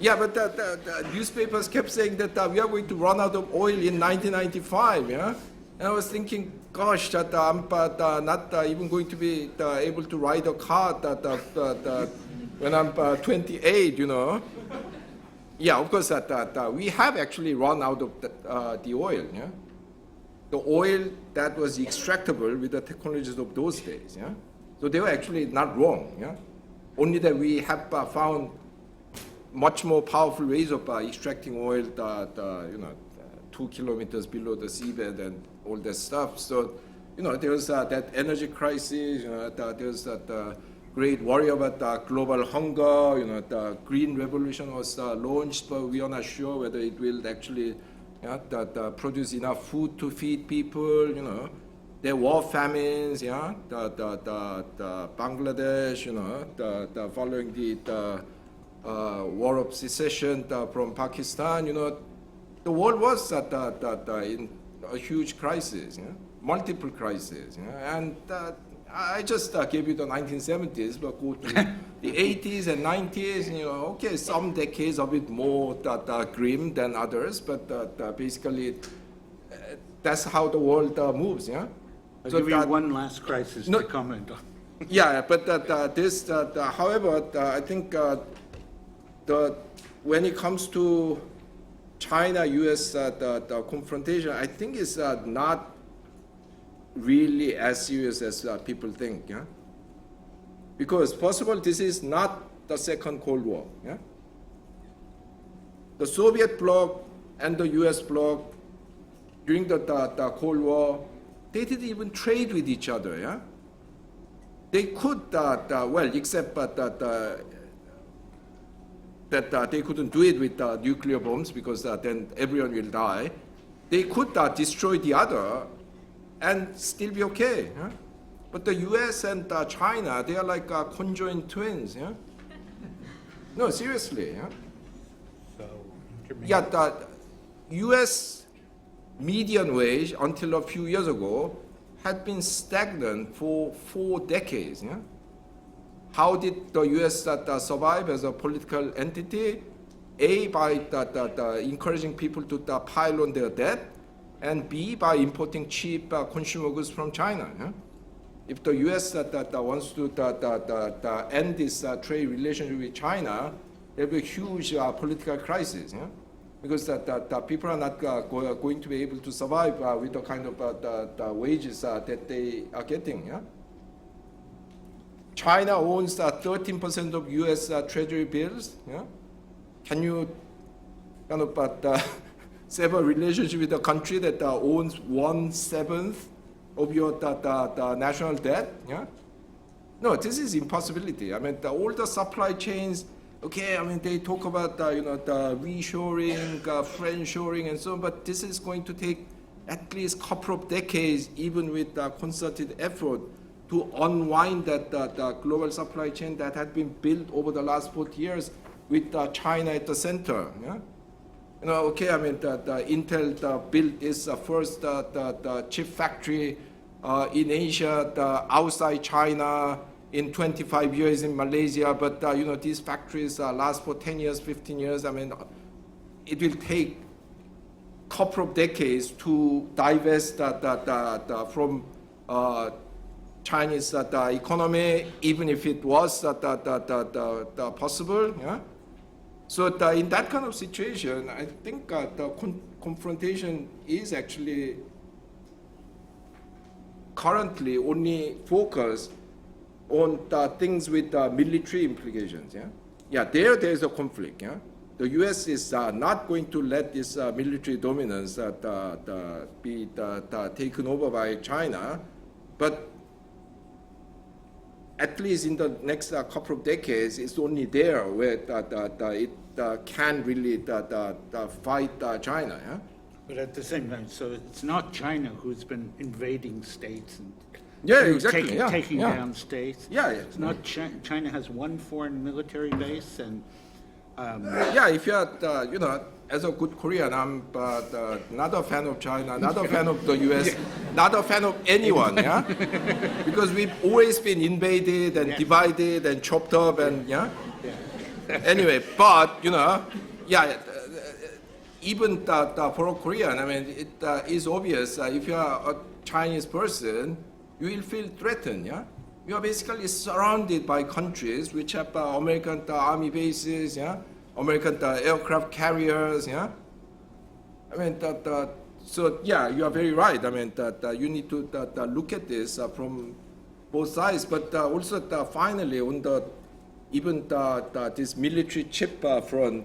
yeah, but the newspapers kept saying that we are going to run out of oil in 1995, yeah? And I was thinking, gosh, that I'm not even going to be able to ride a car when I'm 28, Yeah, of course, we have actually run out of the oil, yeah? the oil that was extractable with the technologies of those days. Yeah? So they were actually not wrong. Yeah? Only that we have found much more powerful ways of extracting oil, 2 kilometers below the seabed and all that stuff. So, there was that energy crisis. There was that great worry about global hunger. The Green Revolution was launched, but we are not sure whether it will actually produce enough food to feed people. There were famines. The Bangladesh. The following the war of secession from Pakistan. The world was in a huge crisis. Multiple crises. And I just gave you the 1970s, but go to the 80s and 90s. Okay, some decades a bit more grim than others, but basically that's how the world moves. Yeah. I'll give you one last crisis to comment on. Yeah, but however, I think when it comes to China-U.S. The confrontation, I think it's not really as serious as people think. Yeah? Because first of all, this is not the second Cold War. Yeah? The Soviet bloc and the U.S. bloc during the Cold War, they didn't even trade with each other. Yeah? They could, except that they couldn't do it with nuclear bombs because then everyone will die. They could destroy the other and still be okay. Yeah? But the US and China, they are like conjoined twins. Yeah? No, seriously. Yeah? Yeah, the US median wage until a few years ago had been stagnant for 4 decades. Yeah? How did the US survive as a political entity? A, by encouraging people to pile on their debt, and B, by importing cheap consumer goods from China. Yeah? If the US wants to end this trade relationship with China, there will be a huge political crisis. Yeah? Because people are not going to be able to survive with the kind of wages that they are getting. Yeah? China owns 13% of U.S. Treasury bills. Yeah? Can you kind of have a relationship with a country that owns 1/7 of your national debt? Yeah? No, this is impossibility. I mean, all the supply chains. Okay, I mean, they talk about the reshoring, friendshoring, and so on, but this is going to take at least a couple of decades, even with concerted effort, to unwind that global supply chain that had been built over the last 40 years with China at the center. Yeah? Okay, I mean, Intel built its first chip factory in Asia, outside China, in 25 years in Malaysia, but these factories last for 10 years, 15 years. I mean, it will take a couple of decades to divest from Chinese economy, even if it was possible. Yeah? So in that kind of situation, I think the confrontation is actually currently only focused on things with military implications. Yeah, yeah. There is a conflict. Yeah, the U.S. is not going to let this military dominance be taken over by China, but at least in the next couple of decades, it's only there where it can really fight China. Yeah? But at the same time, so it's not China who's been invading states and exactly. taking down states. Yeah. It's not China has one foreign military base, and if you are, as a good Korean, I'm not a fan of China, not a fan of the U.S., not a fan of anyone. Yeah, because we've always been invaded and divided and chopped up and Anyway, but even for a Korean, I mean, it is obvious if you are a Chinese person, you will feel threatened. Yeah, you are basically surrounded by countries which have American army bases. Yeah, American aircraft carriers. Yeah, I mean So yeah, you are very right. I mean, that you need to look at this from both sides, but also finally on the even this military chip front.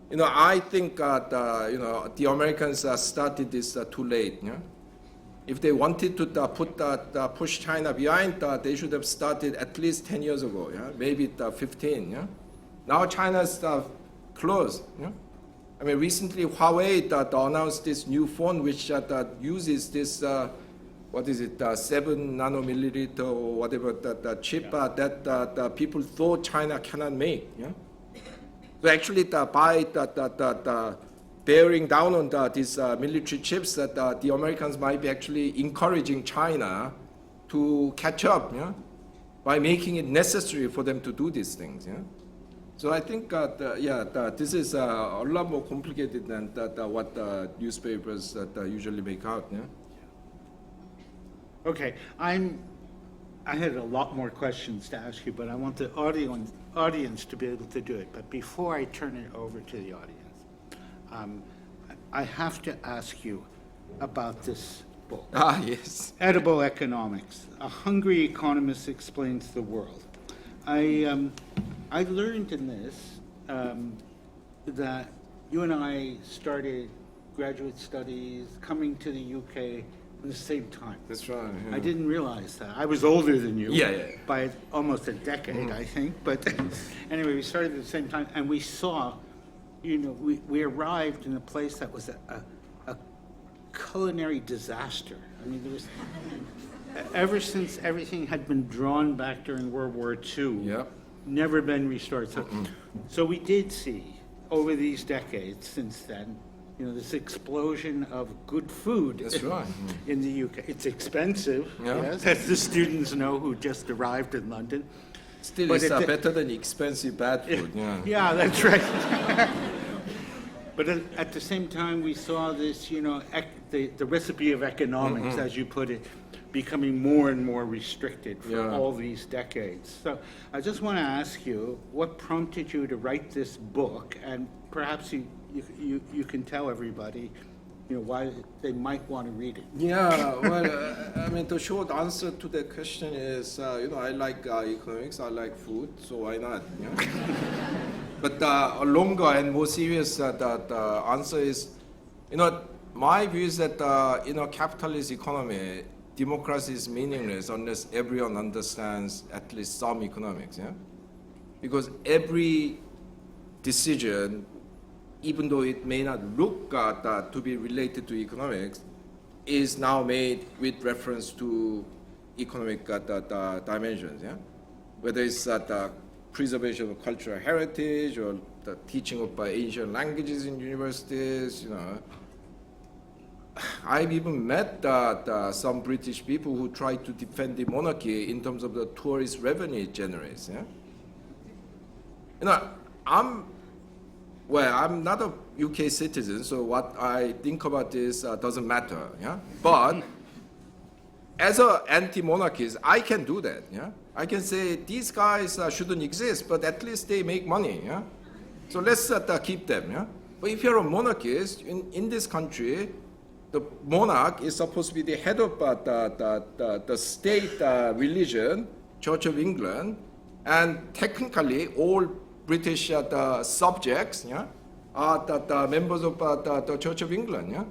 You know, I think the Americans started this too late. Yeah? If they wanted to push China behind, they should have started at least 10 years ago. Yeah? Maybe 15. Yeah? Now China's close. Yeah? I mean, recently Huawei announced this new phone which uses this 7 nanomillimeter or whatever chip that people thought China cannot make. Yeah? So actually, by bearing down on these military chips, that the Americans might be actually encouraging China to catch up, yeah, by making it necessary for them to do these things. Yeah? So I think, this is a lot more complicated than what newspapers usually make out. Yeah? Okay, I had a lot more questions to ask you, but I want the audience to be able to do it. But before I turn it over to the audience, I have to ask you about this book. Ah, yes. Edible Economics, A Hungry Economist Explains the World. I learned in this that you and I started graduate studies coming to the UK at the same time. That's right. Yeah. I didn't realize that. I was older than you by almost a decade, I think. But anyway, we started at the same time, and we saw, we arrived in a place that was a culinary disaster. I mean, there was, ever since everything had been drawn back during World War II, never been restored. So we did see, over these decades since then, this explosion of good food. That's right. In the UK. It's expensive, yes, as the students know who just arrived in London. Still, but it's better than expensive bad food. Yeah, that's right. But at the same time, we saw this, the recipe of economics, as you put it, becoming more and more restricted for all these decades. So I just want to ask you, what prompted you to write this book? And perhaps you can tell everybody, why they might want to read it. Yeah, well, I mean, the short answer to that question is, I like economics, I like food, so why not? Yeah? But a longer and more serious the answer is, my view is that in a capitalist economy, democracy is meaningless unless everyone understands at least some economics. Yeah, because every decision, even though it may not look to be related to economics, is now made with reference to economic dimensions. Yeah, whether it's the preservation of cultural heritage or the teaching of Asian languages in universities. I've even met some British people who try to defend the monarchy in terms of the tourist revenue it generates. Yeah, I'm not a UK citizen, so what I think about this doesn't matter. Yeah, but as an anti-monarchist, I can do that. Yeah, I can say these guys shouldn't exist, but at least they make money. Yeah, so let's keep them. Yeah, but if you're a monarchist in this country, the monarch is supposed to be the head of the state religion, Church of England, and technically all British subjects, are the members of the Church of England. Yeah?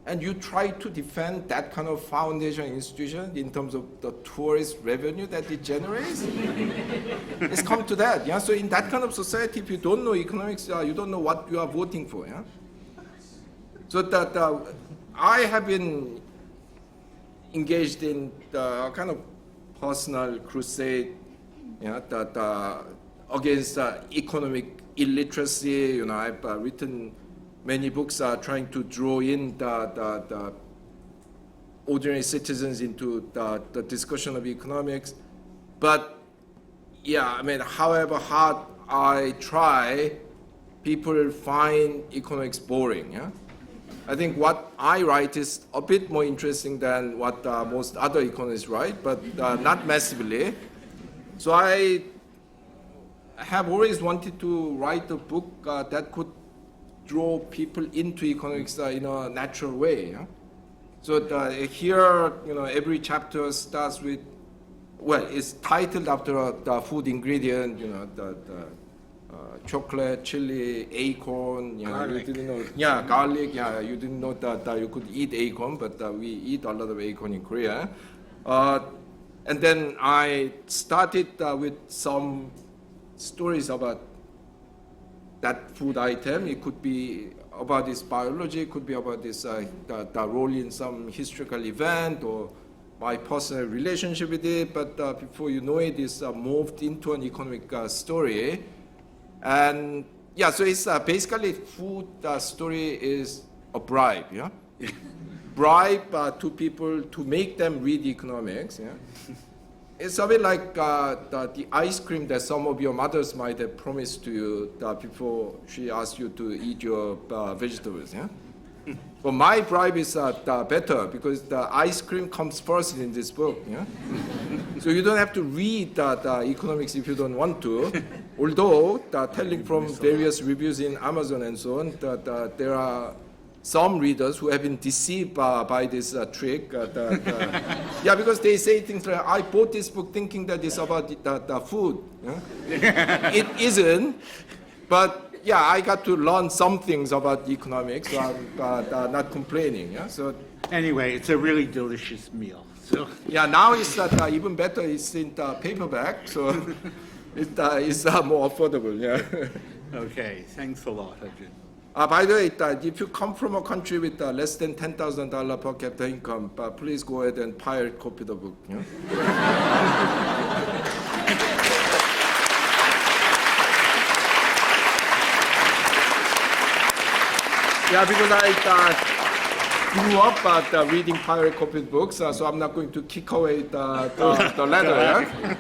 And you try to defend that kind of foundation institution in terms of the tourist revenue that it generates. It's come to that. Yeah? So in that kind of society, if you don't know economics, you don't know what you are voting for. Yeah? So that I have been engaged in the kind of personal crusade, against economic illiteracy. I've written many books trying to draw in the ordinary citizens into the discussion of economics. But however hard I try, people find economics boring. Yeah? I think what I write is a bit more interesting than what most other economists write, but not massively. So I have always wanted to write a book that could draw people into economics in a natural way. Yeah? So here, every chapter starts with, well, it's titled after the food ingredient, the chocolate, chili, acorn. Garlic. You didn't know, garlic. Yeah, you didn't know that you could eat acorn, but we eat a lot of acorn in Korea. And then I started with some stories about that food item. It could be about its biology, it could be about this the role in some historical event or my personal relationship with it. But before you know it, it's moved into an economic story. And yeah, so it's basically food story is a bribe, yeah? Bribe to people to make them read economics, yeah? It's a bit like the ice cream that some of your mothers might have promised to you before she asked you to eat your vegetables, yeah? But my bribe is better because the ice cream comes first in this book, yeah? So you don't have to read the economics if you don't want to. Although, telling from various reviews in Amazon and so on, that there are some readers who have been deceived by this trick. Yeah, because they say things like, I bought this book thinking that it's about the food. Yeah? It isn't, but yeah, I got to learn some things about economics, so I'm not complaining. Yeah? So Anyway, it's a really delicious meal. So yeah, now it's even better. It's in the paperback, so it's more affordable. Yeah. okay, thanks a lot, Ha-Joon. By the way, if you come from a country with less than $10,000 per capita income, please go ahead and pirate copy the book. Yeah? Yeah, because I grew up reading pirate copied books, so I'm not going to kick away the letter. Yeah?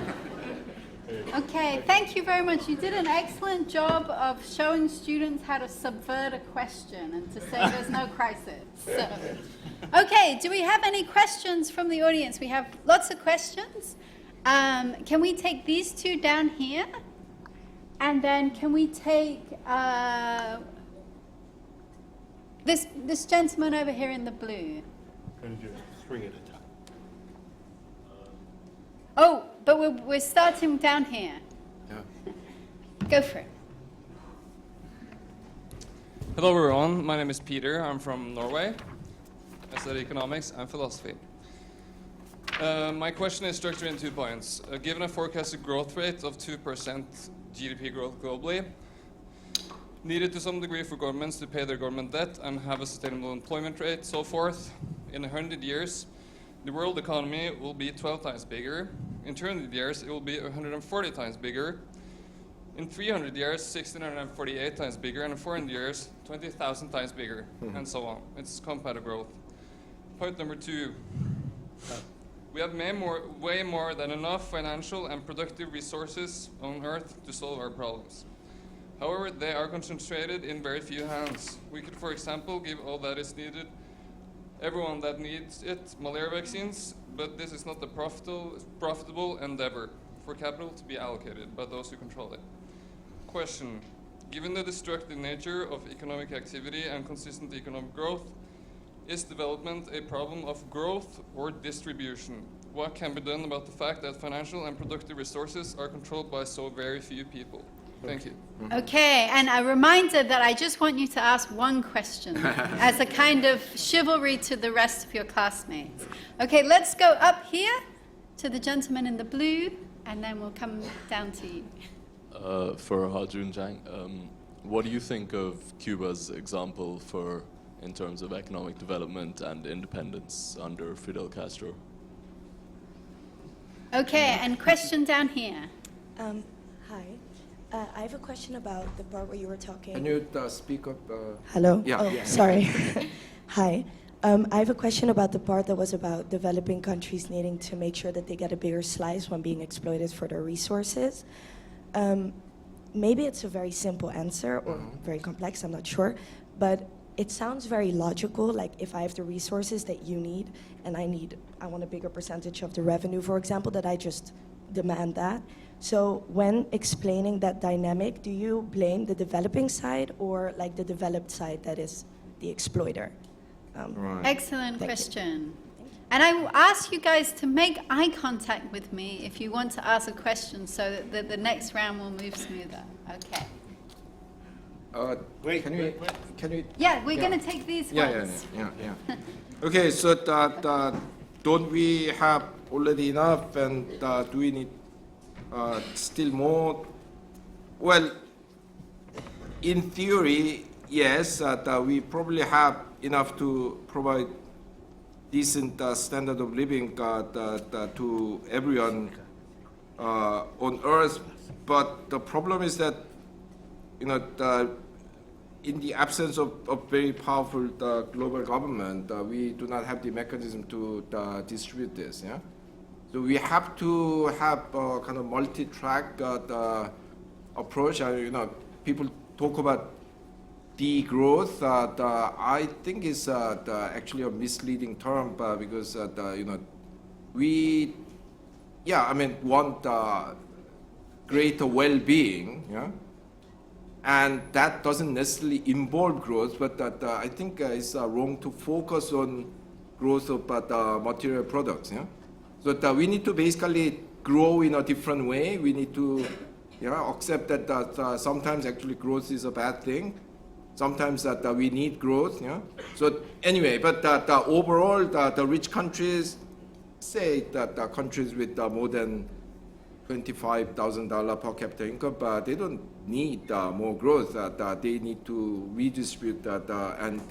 Okay, thank you very much. You did an excellent job of showing students how to subvert a question and to say there's no crisis. So, okay, do we have any questions from the audience? We have lots of questions. Can we take these two down here? And then can we take this gentleman over here in the blue? Going to do 3 at a time. Oh, but we're starting down here. Yeah. Go for it. Hello everyone, my name is Peter. I'm from Norway. I study economics and philosophy. My question is structured in 2 points. Given a forecasted growth rate of 2% GDP growth globally, needed to some degree for governments to pay their government debt and have a sustainable employment rate, so forth, in 100 years, the world economy will be 12 times bigger. In 200 years, it will be 140 times bigger. In 300 years, 1,648 times bigger. And in 400 years, 20,000 times bigger, and so on. It's compounded growth. Point number 2. We have way more than enough financial and productive resources on Earth to solve our problems. However, they are concentrated in very few hands. We could, for example, give all that is needed everyone that needs it malaria vaccines, but this is not a profitable endeavor for capital to be allocated by those who control it. Question: given the destructive nature of economic activity and consistent economic growth, is development a problem of growth or distribution? What can be done about the fact that financial and productive resources are controlled by so very few people? Thank you. Okay, and a reminder that I just want you to ask one question as a kind of chivalry to the rest of your classmates. Okay, let's go up here to the gentleman in the blue, and then we'll come down to you. For Ha-Joon Chang, what do you think of Cuba's example in terms of economic development and independence under Fidel Castro? Okay, and question down here. Hi. I have a question about the part where you were talking. Can you speak up? Hello? Yeah. Oh, Yeah. sorry. Hi. I have a question about the part that was about developing countries needing to make sure that they get a bigger slice when being exploited for their resources. Maybe it's a very simple answer or very complex, I'm not sure, but it sounds very logical, like if I have the resources that you need and I want a bigger percentage of the revenue, for example, that I just demand that. So when explaining that dynamic, do you blame the developing side or like the developed side that is the exploiter? Right. Excellent Thank you. question. And I will ask you guys to make eye contact with me if you want to ask a question so that the next round will move smoother. Okay. Wait, Can we? Yeah, we're Yeah. going to take these Yeah. ones. Okay, so don't we have already enough, and do we need still more? Well, in theory, yes, we probably have enough to provide decent standard of living to everyone on Earth. But the problem is that, in the absence of very powerful global government, we do not have the mechanism to distribute this. Yeah, so we have to have a kind of multi-track approach. People talk about degrowth. I think is actually a misleading term because we, want greater well-being. Yeah. And that doesn't necessarily involve growth, but I think it's wrong to focus on growth of material products. Yeah? So we need to basically grow in a different way. We need to accept that sometimes actually growth is a bad thing. Sometimes that we need growth. Yeah? So anyway, but overall, the rich countries, say that countries with more than $25,000 per capita income, but they don't need more growth. They need to redistribute that and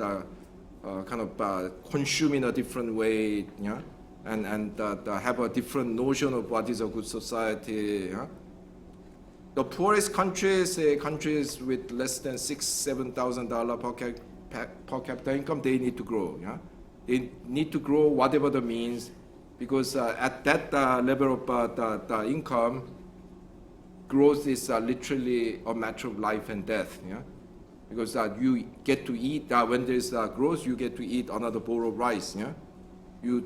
kind of consume in a different way, yeah? and have a different notion of what is a good society. Yeah? The poorest countries, countries with less than $6,000-7,000 per capita income, they need to grow. Yeah? They need to grow whatever the means. Because at that level of the income, growth is literally a matter of life and death. Yeah? Because you get to eat, when there's growth, you get to eat another bowl of rice. Yeah? You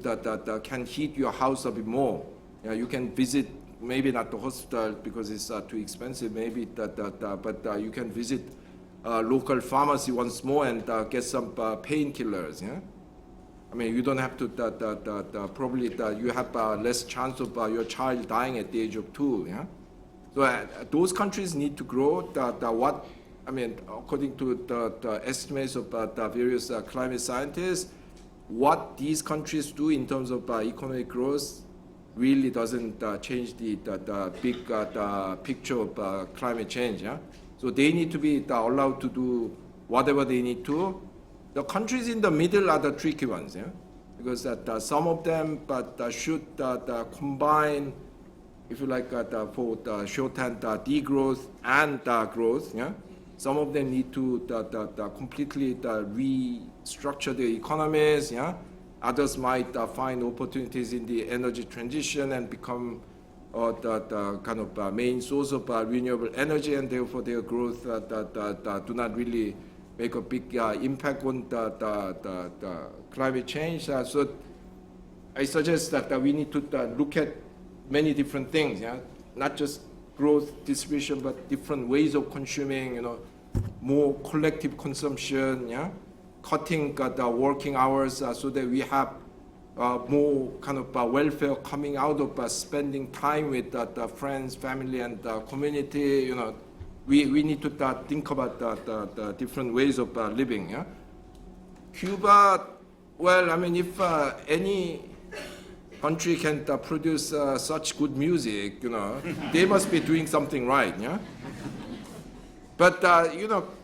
can heat your house a bit more. Yeah? You can visit, maybe not the hospital because it's too expensive, maybe, but you can visit local pharmacy once more and get some painkillers. Yeah? I mean, you don't have to, probably you have less chance of your child dying at the age of 2, yeah? So those countries need to grow. According to the estimates of the various climate scientists, what these countries do in terms of economic growth really doesn't change the big picture of climate change, yeah? So they need to be allowed to do whatever they need to. The countries in the middle are the tricky ones, yeah? Because some of them should combine, if you like, for the short-term degrowth and growth. Yeah? Some of them need to completely restructure their economies. Yeah? Others might find opportunities in the energy transition and become the kind of main source of renewable energy, and therefore their growth do not really make a big impact on the climate change. So I suggest that we need to look at many different things, yeah? Not just growth, distribution, but different ways of consuming, more collective consumption, yeah? Cutting the working hours so that we have more kind of welfare coming out of spending time with the friends, family, and community, We need to think about the different ways of living. Yeah? Cuba, well, I mean, if any country can produce such good music, they must be doing something right. Yeah. But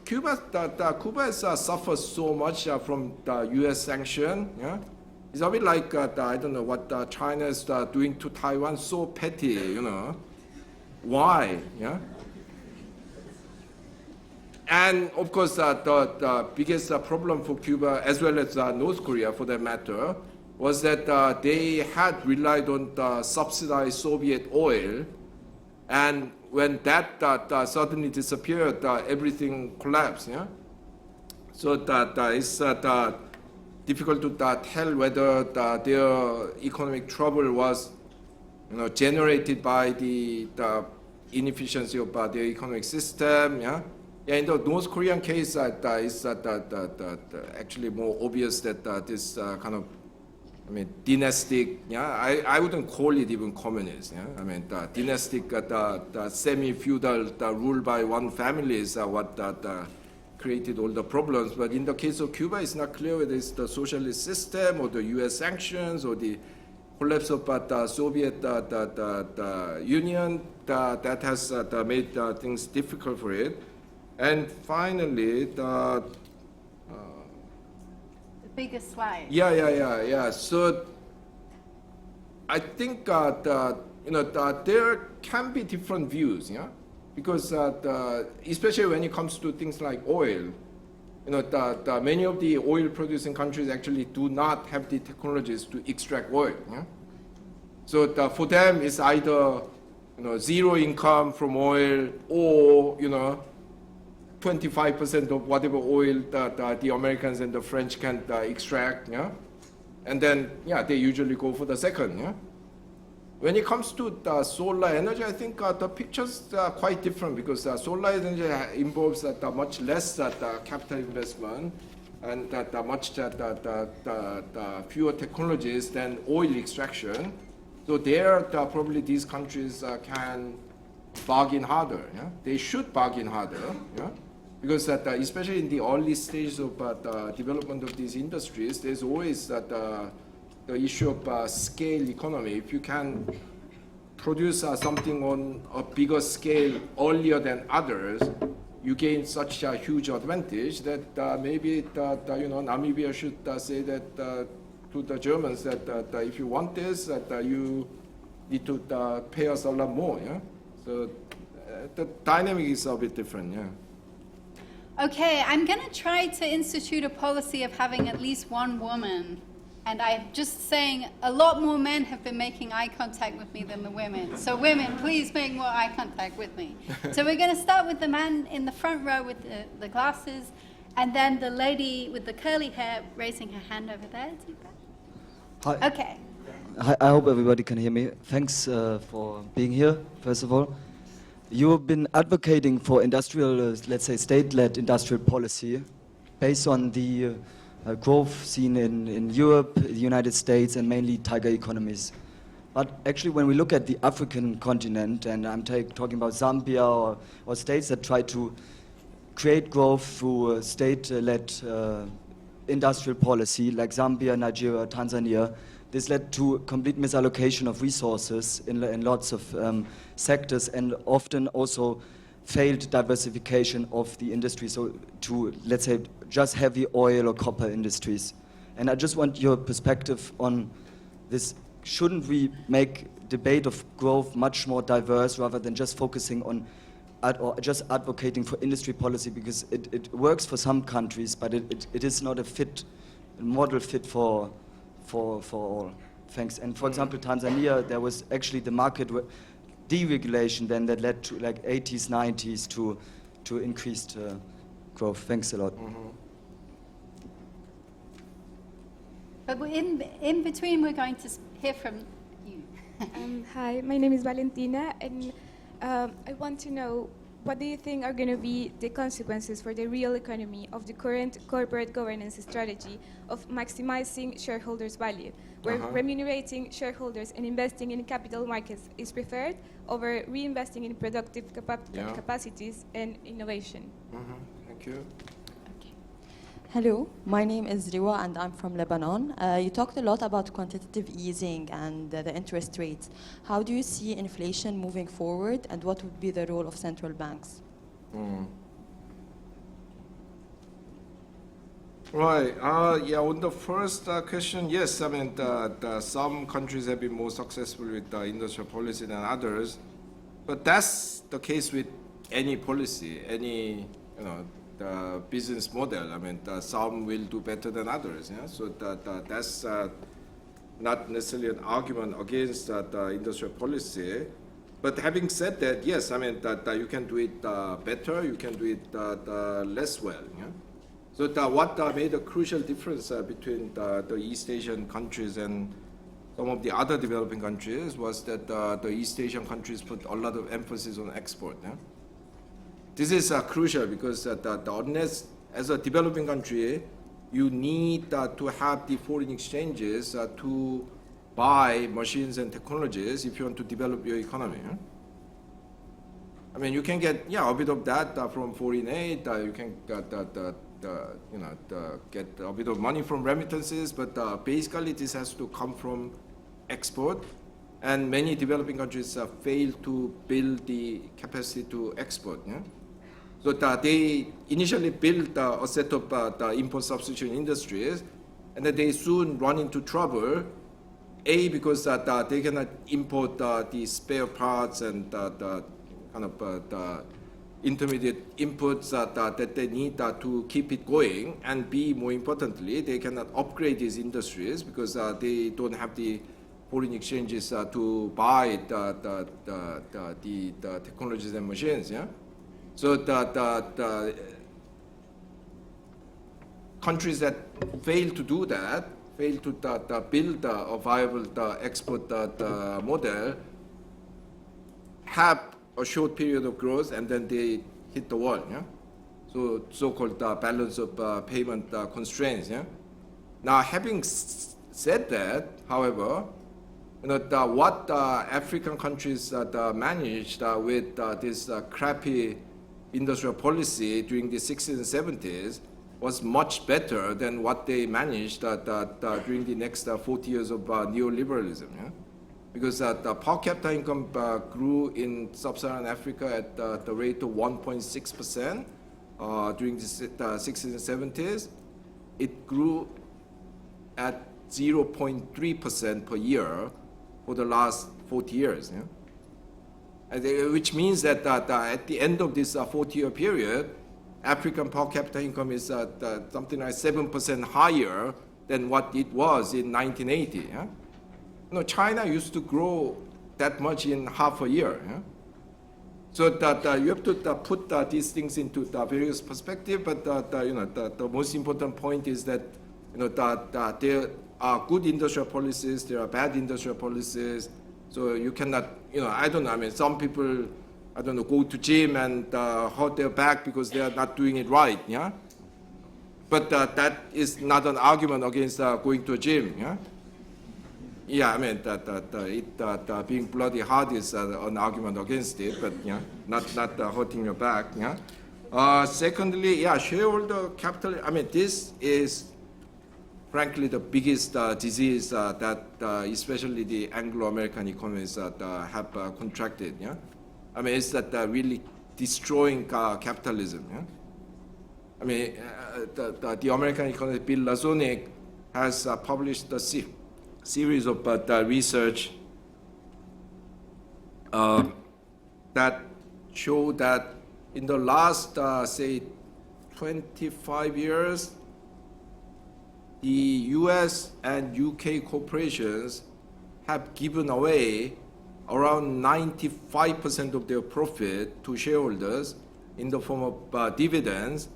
Cuba has suffered so much from the U.S. sanction. Yeah. It's a bit like I don't know what China is doing to Taiwan. So petty, Why? Yeah. And of course, the biggest problem for Cuba, as well as North Korea for that matter, was that they had relied on the subsidized Soviet oil, and when that suddenly disappeared, everything collapsed. Yeah? So it's difficult to tell whether their economic trouble was generated by the inefficiency of their economic system. Yeah, in the North Korean case, is actually more obvious that this kind of, I mean, dynastic. Yeah, I wouldn't call it even communist. Yeah, I mean, the dynastic, the semi-feudal, rule by one family is what created all the problems. But in the case of Cuba, it's not clear whether it's the socialist system or the U.S. sanctions or the collapse of the Soviet Union that has made things difficult for it. And finally, the biggest slide. Yeah. So I think there can be different views, yeah, because especially when it comes to things like oil, many of the oil-producing countries actually do not have the technologies to extract oil. Yeah? So for them, it's either zero income from oil or 25% of whatever oil that the Americans and the French can extract. Yeah? And then they usually go for the second. Yeah? When it comes to the solar energy, I think the pictures are quite different because solar energy involves much less capital investment and much fewer technologies than oil extraction. So there, probably these countries can bargain harder. Yeah? They should bargain harder, yeah? Because especially in the early stages of development of these industries, there's always the issue of scale economy. If you can produce something on a bigger scale earlier than others, you gain such a huge advantage that maybe Namibia should say that to the Germans that if you want this, you need to pay us a lot more. Yeah, so the dynamic is a bit different. Yeah. Okay, I'm going to try to institute a policy of having at least one woman. And I'm just saying a lot more men have been making eye contact with me than the women. So women, please make more eye contact with me. So we're going to start with the man in the front row with the glasses, and then the lady with the curly hair raising her hand over there. Hi. Okay. Hi, I hope everybody can hear me. Thanks for being here, first of all. You've been advocating for industrial, let's say, state-led industrial policy based on the growth seen in Europe, the United States, and mainly tiger economies. But actually, when we look at the African continent, and I'm talking about Zambia or states that try to create growth through state-led industrial policy, like Zambia, Nigeria, Tanzania, this led to complete misallocation of resources in lots of sectors, and often also failed diversification of the industry, so to, let's say, just heavy oil or copper industries. And I just want your perspective on this. Shouldn't we make debate of growth much more diverse rather than just focusing on or just advocating for industry policy, because it works for some countries, but it is not a model fit for all. Thanks. And for example, Tanzania, there was actually the market deregulation then that led to like 80s, 90s to increased growth. Thanks a lot. Mm-hmm. But in between, we're going to hear from you. Hi, my name is Valentina, and I want to know, what do you think are going to be the consequences for the real economy of the current corporate governance strategy of maximizing shareholders' value, where remunerating shareholders and investing in capital markets is preferred over reinvesting in productive capacities and innovation? Thank you. Hello, my name is Riwa and I'm from Lebanon. You talked a lot about quantitative easing and the interest rates. How do you see inflation moving forward, and what would be the role of central banks? Right. On the first question, yes. I mean, some countries have been more successful with industrial policy than others, but that's the case with any policy, any the business model. I mean, some will do better than others. Yeah? So that's not necessarily an argument against the industrial policy. But having said that, yes, I mean that you can do it better, you can do it less well. Yeah? So what made a crucial difference between the East Asian countries and some of the other developing countries was that the East Asian countries put a lot of emphasis on export. Yeah? This is crucial because unless, as a developing country, you need to have the foreign exchanges to buy machines and technologies if you want to develop your economy. Yeah? I mean, you can get a bit of that from foreign aid. You can get a bit of money from remittances, but basically this has to come from export. And many developing countries fail to build the capacity to export. Yeah? So they initially built a set of import substitution industries, and then they soon run into trouble. A, because they cannot import the spare parts and the intermediate inputs that they need to keep it going, and B, more importantly, they cannot upgrade these industries because they don't have the foreign exchanges to buy the technologies and machines. Yeah, so the countries that fail to do that, fail to build a viable export model, have a short period of growth, and then they hit the wall. Yeah? So-called balance of payment constraints. Yeah? Now, having said that, however, what African countries managed with this crappy industrial policy during the 60s and 70s was much better than what they managed during the next 40 years of neoliberalism. Yeah? Because the per capita income grew in sub-Saharan Africa at the rate of 1.6% during the 60s and 70s. It grew at 0.3% per year for the last 40 years. Yeah? Which means that at the end of this 40-year period, African per capita income is something like 7% higher than what it was in 1980. Yeah? China used to grow that much in half a year. Yeah? So that you have to put these things into the various perspective. But the most important point is that that there are good industrial policies, there are bad industrial policies. So you cannot, I don't know. I mean, some people, I don't know, go to gym and hurt their back because they are not doing it right. Yeah. But that is not an argument against going to a gym. Yeah. Yeah, I mean that being bloody hard is an argument against it, but yeah, not hurting your back. Yeah. Secondly, shareholder capital. I mean, this is frankly the biggest disease that especially the Anglo-American economies have contracted. Yeah. I mean, it's that really destroying capitalism. Yeah. I mean, the American economist Bill Lazonick has published a series of research that show that in the last, say, 25 years, the US and UK corporations have given away around 95% of their profit to shareholders in the form of dividends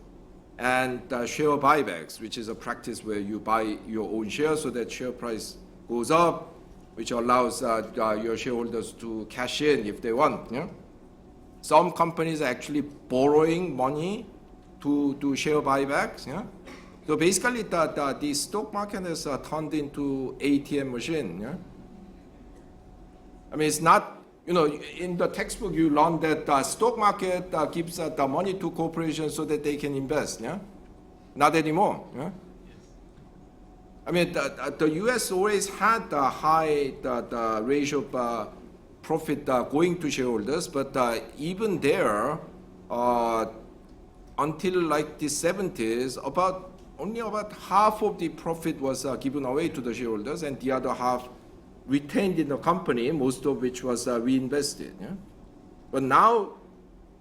and share buybacks, which is a practice where you buy your own shares so that share price goes up, which allows your shareholders to cash in if they want. Yeah? Some companies are actually borrowing money to do share buybacks. Yeah? So basically, the stock market has turned into ATM machine. Yeah? I mean, it's not, in the textbook you learn that stock market gives the money to corporations so that they can invest. Yeah? Not anymore. Yeah? I mean, the U.S. always had a high the ratio of profit going to shareholders, but even there, until like the 70s, only about half of the profit was given away to the shareholders, and the other half retained in the company, most of which was reinvested. Yeah? But now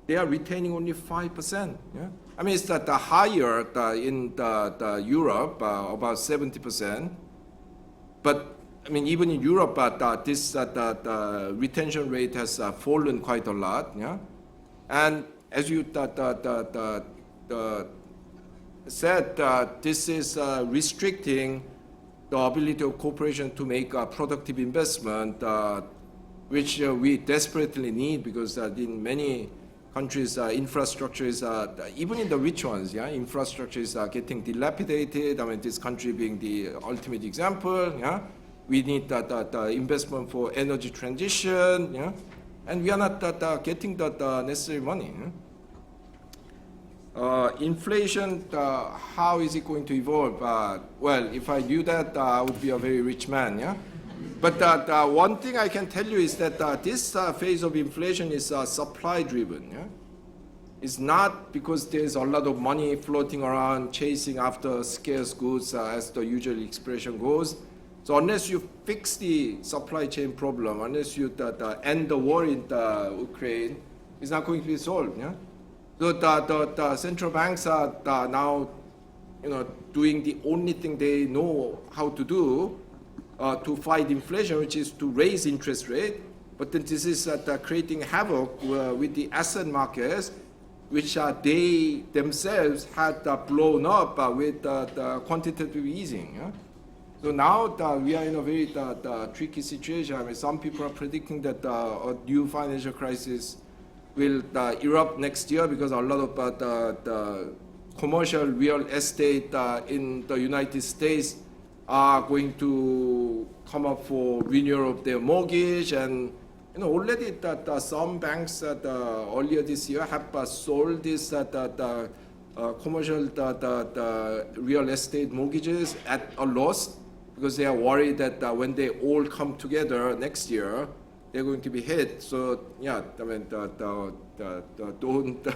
they are retaining only 5%. Yeah? I mean, it's the higher in the Europe, about 70%. But I mean, even in Europe, this the retention rate has fallen quite a lot. Yeah? And as you said, this is restricting the ability of corporation to make a productive investment, which we desperately need, because in many countries, infrastructure is, even in the rich ones, yeah, infrastructure is getting dilapidated. I mean, this country being the ultimate example, yeah. We need the investment for energy transition, yeah, and we are not getting the necessary money. Yeah? Inflation, how is it going to evolve? Well, if I knew that, I would be a very rich man, yeah. But one thing I can tell you is that this phase of inflation is supply-driven. Yeah? It's not because there's a lot of money floating around chasing after scarce goods, as the usual expression goes. So unless you fix the supply chain problem, unless you end the war in Ukraine, it's not going to be solved. Yeah? So the central banks are now, doing the only thing they know how to do to fight inflation, which is to raise interest rate. But then this is creating havoc with the asset markets, which they themselves had blown up with the quantitative easing. Yeah? So now we are in a very tricky situation. I mean, some people are predicting that a new financial crisis will erupt next year, because a lot of the commercial real estate in the United States are going to come up for renewal of their mortgage. And already some banks earlier this year have sold this commercial real estate mortgages at a loss, because they are worried that when they all come together next year, they're going to be hit. So yeah, I mean, don't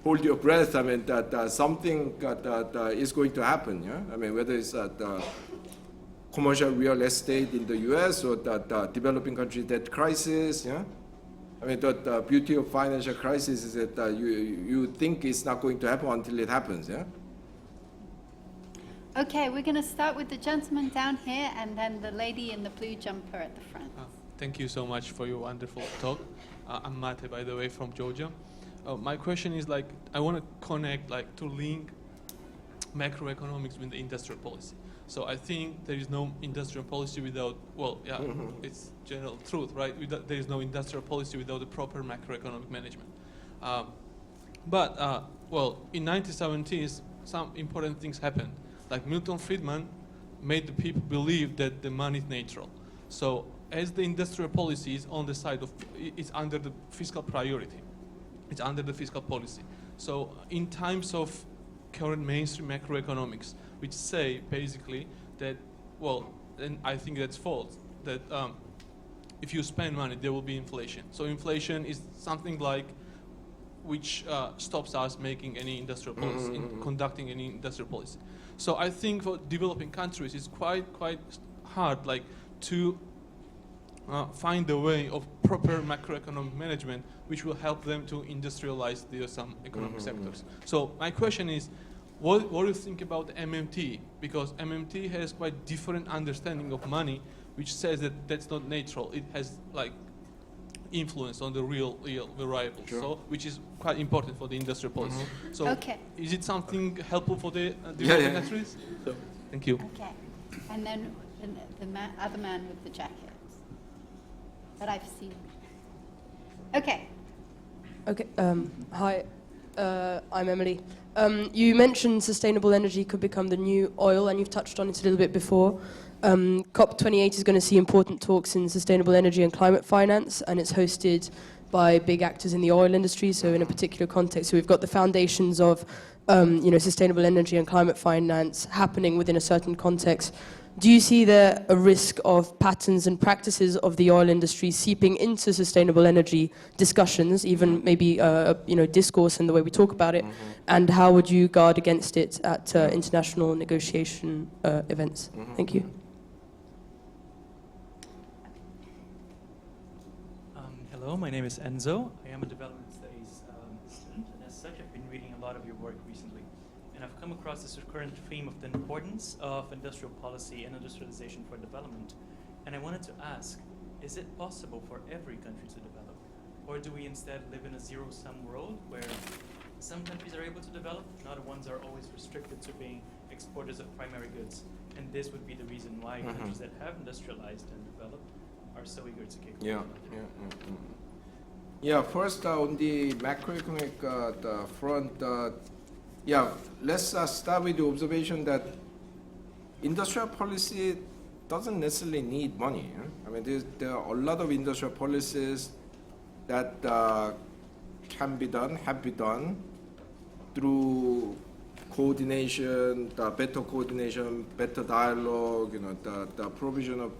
hold your breath. I mean, something is going to happen. Yeah, I mean, whether it's commercial real estate in the U.S. or the developing country debt crisis. Yeah, I mean, the beauty of financial crisis is that you think it's not going to happen until it happens. Yeah. Okay, we're going to start with the gentleman down here and then the lady in the blue jumper at the front. Thank you so much for your wonderful talk. I'm Mate, by the way, from Georgia. My question is, I want to connect, to link macroeconomics with the industrial policy. So I think there is no industrial policy without, it's general truth, right? There is no industrial policy without the proper macroeconomic management. But in 1970s, some important things happened. Like Milton Friedman made the people believe that the money is neutral. So as the industrial policy is on the side of, it's under the fiscal priority. It's under the fiscal policy. So in times of current mainstream macroeconomics, which say basically that, and I think that's false, that if you spend money, there will be inflation. So inflation is something which stops us making any industrial policy, conducting any industrial policy. So I think for developing countries, it's quite hard, to find a way of proper macroeconomic management, which will help them to industrialize some economic sectors. So my question is, what do you think about MMT? Because MMT has quite different understanding of money, which says that that's not neutral. It has influence on the real variables, so which is quite important for the industrial policy. So is it something helpful for the developing countries? So, thank you. Okay, and then the other man with the jacket that I've seen. Okay. Okay. Hi, I'm Emily. You mentioned sustainable energy could become the new oil, and you've touched on it a little bit before. COP28 is going to see important talks in sustainable energy and climate finance, and it's hosted by big actors in the oil industry, so in a particular context. So we've got the foundations of sustainable energy and climate finance happening within a certain context. Do you see there a risk of patterns and practices of the oil industry seeping into sustainable energy discussions, even maybe discourse and the way we talk about it? And how would you guard against it at international negotiation events? Thank you. Hello, my name is Enzo. I am a development studies student, and as such, I've been reading a lot of your work recently. And I've come across this recurrent theme of the importance of industrial policy and industrialization for development. And I wanted to ask, is it possible for every country to develop? Or do we instead live in a zero-sum world where some countries are able to develop, and other ones are always restricted to being exporters of primary goods. And this would be the reason why countries that have industrialized and developed are so eager to kick Yeah, off. yeah. First on the macroeconomic the front, let's start with the observation that industrial policy doesn't necessarily need money. I mean, there are a lot of industrial policies that can be done, have been done through coordination, better coordination, better dialogue, the provision of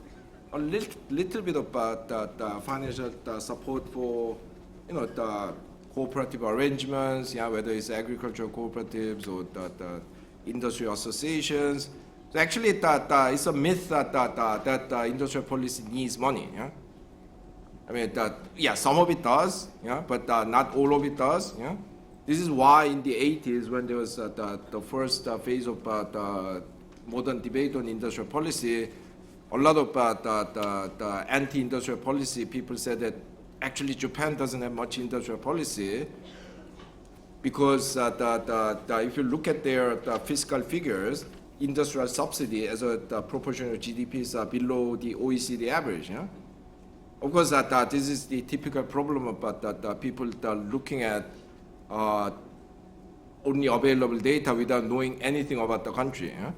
a little bit of the financial support for, the cooperative arrangements, whether it's agricultural cooperatives or the industry associations. So actually, it's a myth that industrial policy needs money. Yeah? I mean, some of it does, but not all of it does. Yeah? This is why in the 80s, when there was the first phase of the modern debate on industrial policy, a lot of the anti-industrial policy people said that actually Japan doesn't have much industrial policy because if you look at their fiscal figures, industrial subsidy as a proportion of GDP is below the OECD average. Yeah? Of course, this is the typical problem about people looking at only available data without knowing anything about the country. Yeah?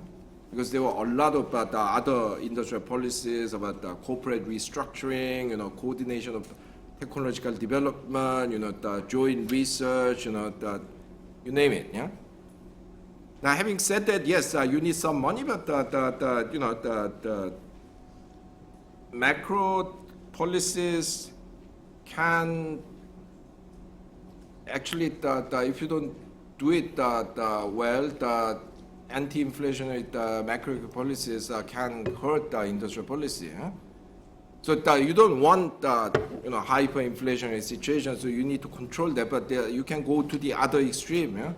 Because there were a lot of other industrial policies about corporate restructuring, coordination of technological development, the joint research, you name it. Yeah. Now, having said that, yes, you need some money, but the macro policies can actually, if you don't do it well, the anti-inflationary macroeconomic policies can hurt the industrial policy. Huh? So you don't want hyperinflationary situation, so you need to control that, but you can go to the other extreme. Yeah?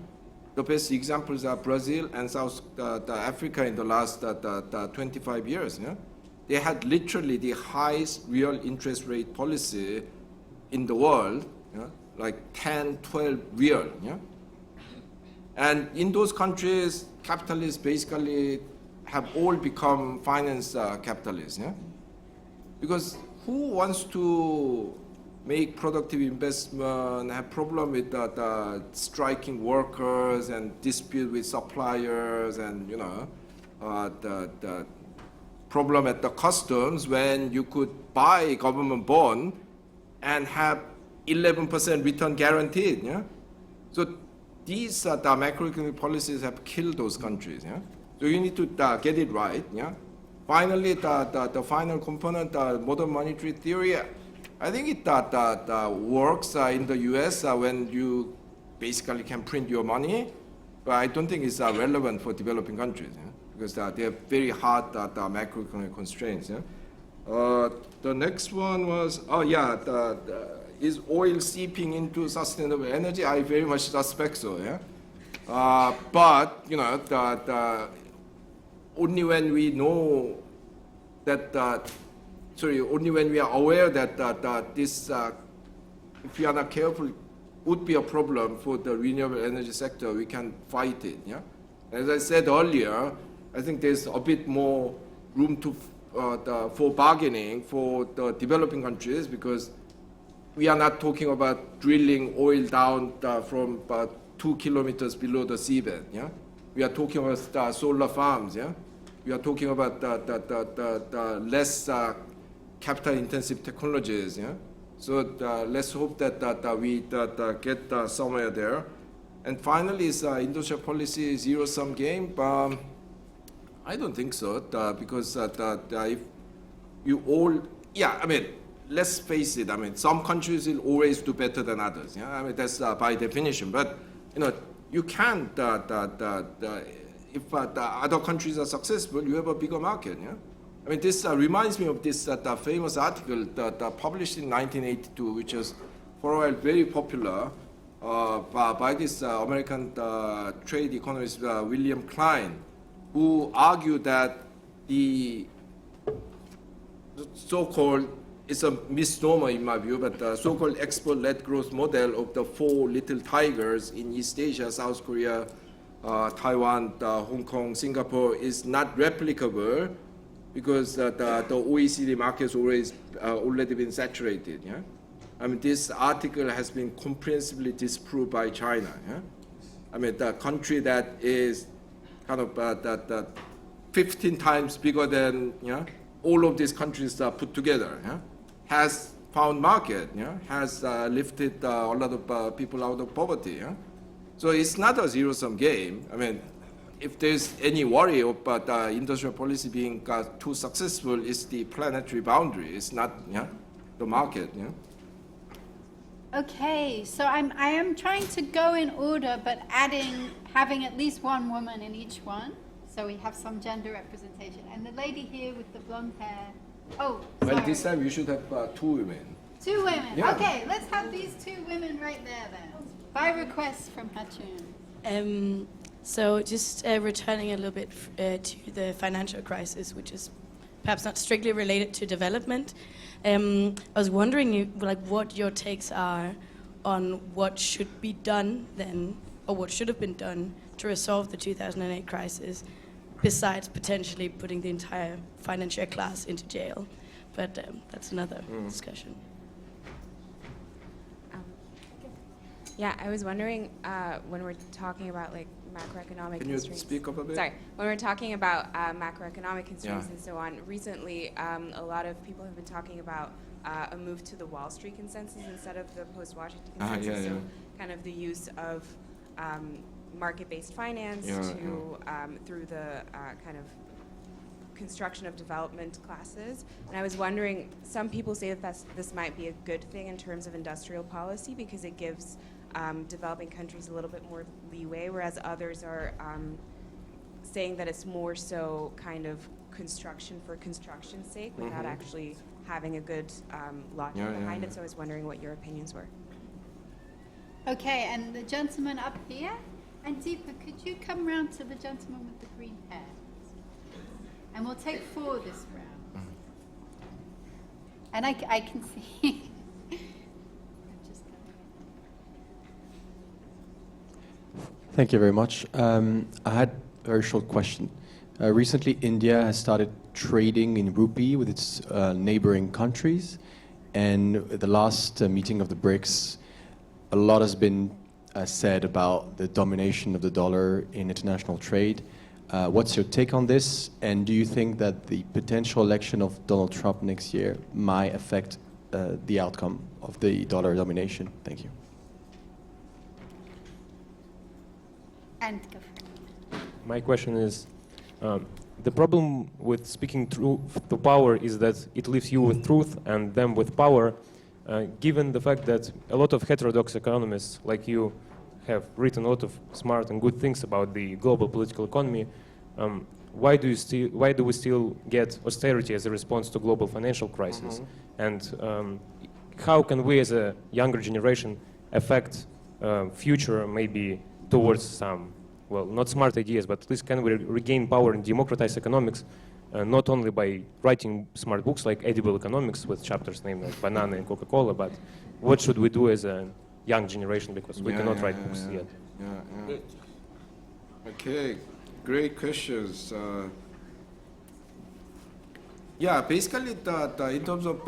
The best examples are Brazil and South Africa in the last 25 years. Yeah? They had literally the highest real interest rate policy in the world, like 10, 12 real. Yeah? And in those countries, capitalists basically have all become finance capitalists. Yeah? Because who wants to make productive investment, have problem with the striking workers and dispute with suppliers and, the problem at the customs when you could buy a government bond and have 11% return guaranteed. Yeah? So these the macroeconomic policies have killed those countries. Yeah? So you need to get it right. Yeah? Finally, the final component, modern monetary theory, I think it works in the US when you basically can print your money, but I don't think it's relevant for developing countries. Yeah? Because they have very hard macroeconomic constraints. Yeah? The next one was, is oil seeping into sustainable energy? I very much suspect so. Yeah? But only when we know that, only when we are aware that this, if we are not careful, would be a problem for the renewable energy sector, we can fight it. Yeah? As I said earlier, I think there's a bit more room for bargaining for the developing countries because we are not talking about drilling oil down from about 2 kilometers below the seabed. Yeah? We are talking about solar farms. Yeah? We are talking about the less capital-intensive technologies. Yeah? So let's hope that we get somewhere there. And finally, is industrial policy zero-sum game? I don't think so, because if you all, let's face it. I mean, some countries will always do better than others. Yeah? I mean, that's by definition. But you can't. If the other countries are successful, you have a bigger market. Yeah? I mean, this reminds me of this famous article that published in 1982, which was for a while very popular by this American trade economist William Klein, who argued that the so-called, it's a misnomer in my view, but the so-called export-led growth model of the 4 little tigers in East Asia, South Korea, Taiwan, Hong Kong, Singapore is not replicable because the OECD market has already been saturated. Yeah? I mean, this article has been comprehensively disproved by China. Yeah? I mean, the country that is kind of 15 times bigger than all of these countries put together, has found market, has lifted a lot of people out of poverty. So it's not a zero-sum game. I mean, if there's any worry about industrial policy being too successful, it's the planetary boundary. It's not the market. Okay, so I am trying to go in order, but having at least one woman in each one, so we have some gender representation. And the lady here with the blonde hair. Oh, sorry. Well, this time you should have 2 women. 2 women. Yeah. Okay, let's have these 2 women right there then. By request from Ha-Joon. So just returning a little bit to the financial crisis, which is perhaps not strictly related to development. I was wondering what your takes are on what should be done then, or what should have been done to resolve the 2008 crisis, besides potentially putting the entire financial class into jail. But that's another discussion. Yeah, I was wondering when we're talking about macroeconomic Can you constraints. speak up a bit? Sorry, when we're talking about macroeconomic constraints and so on, recently a lot of people have been talking about a move to the Wall Street consensus instead of the post-Washington consensus. So kind of the use of market-based finance through the kind of construction of development classes. And I was wondering, some people say that this might be a good thing in terms of industrial policy because it gives developing countries a little bit more leeway, whereas others are saying that it's more so kind of construction for construction's sake without actually having a good logic behind it. So I was wondering what your opinions were. Okay, and the gentleman up here. And Deepa, could you come round to the gentleman with the green hair? And we'll take 4 this round. And I can see. Thank you very much. I had a very short question. Recently, India has started trading in rupee with its neighboring countries. And at the last meeting of the BRICS, a lot has been said about the domination of the dollar in international trade. What's your take on this? And do you think that the potential election of Donald Trump next year might affect the outcome of the dollar domination? Thank you. And go for it. My question is, the problem with speaking truth to power is that it leaves you with truth and them with power, given the fact that a lot of heterodox economists like you have written a lot of smart and good things about the global political economy. Why do we still get austerity as a response to global financial crisis? And how can we as a younger generation affect future maybe towards some, well, not smart ideas, but at least can we regain power and democratize economics, not only by writing smart books like Edible Economics with chapters named like Banana and Coca-Cola, but what should we do as a young generation, because we cannot write books yet. Okay, great questions. Basically, in terms of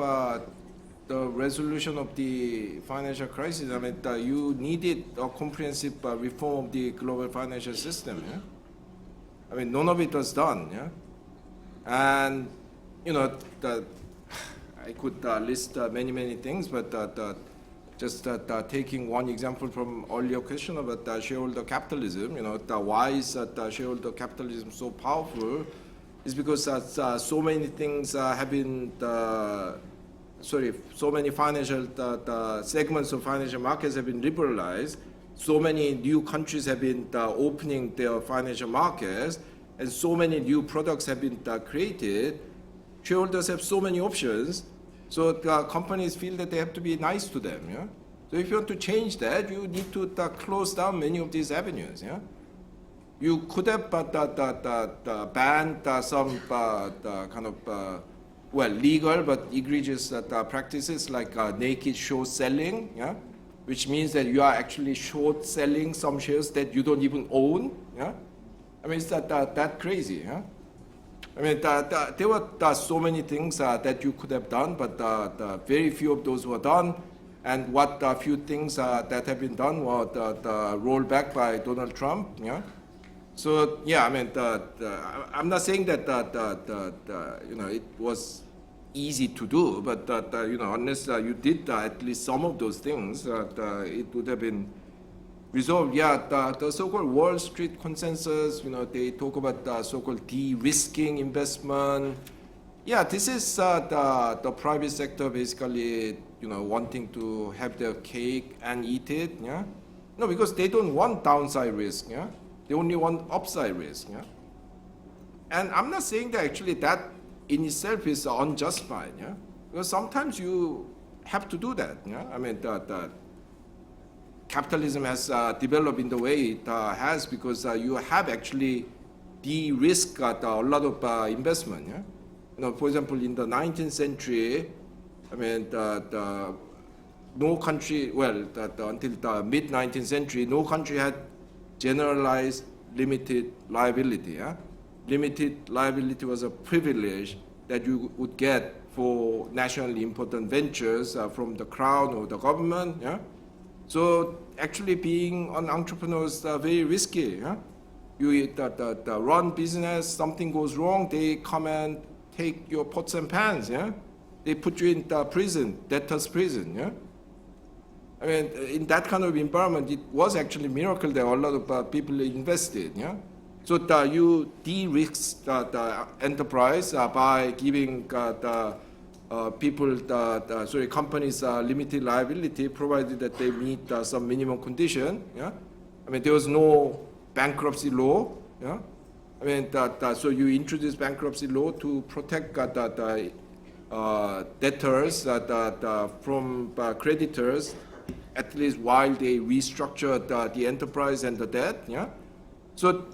the resolution of the financial crisis, I mean, you needed a comprehensive reform of the global financial system. Yeah? I mean, none of it was done. Yeah? And, I could list many things, but just taking one example from earlier question about shareholder capitalism, why is shareholder capitalism so powerful is because so many things have been, so many financial segments of financial markets have been liberalized, so many new countries have been opening their financial markets, and so many new products have been created. Shareholders have so many options. So companies feel that they have to be nice to them. Yeah? So if you want to change that, you need to close down many of these avenues. Yeah? You could have banned some kind of, legal but egregious practices like naked show selling. Yeah? which means that you are actually short selling some shares that you don't even own. Yeah? I mean, it's that crazy. Yeah? I mean, there were so many things that you could have done, but very few of those were done. And what few things that have been done were rolled back by Donald Trump. Yeah? So yeah, I mean, I'm not saying that it was easy to do, but unless you did at least some of those things, it would have been resolved. Yeah, the so-called Wall Street consensus, they talk about the so-called de-risking investment. Yeah, this is the private sector basically, wanting to have their cake and eat it. Yeah, no, because they don't want downside risk. Yeah, they only want upside risk. Yeah, and I'm not saying that actually that in itself is unjustified. Yeah, because sometimes you have to do that. Yeah, I mean the capitalism has developed in the way it has because you have actually de-risked a lot of investment. Yeah? For example, in the 19th century, I mean, no country, well, until the mid-19th century, no country had generalized limited liability. Yeah? Limited liability was a privilege that you would get for nationally important ventures from the crown or the government. Yeah? So actually being an entrepreneur is very risky. Yeah? You run business, something goes wrong, they come and take your pots and pans. Yeah? They put you in the prison, debtor's prison. Yeah? I mean, in that kind of environment, it was actually a miracle that a lot of people invested. Yeah? So you de-risk the enterprise by giving companies limited liability, provided that they meet some minimum condition. Yeah, I mean there was no bankruptcy law. Yeah, I mean so you introduce bankruptcy law to protect debtors from creditors, at least while they restructure the enterprise and the debt. Yeah, so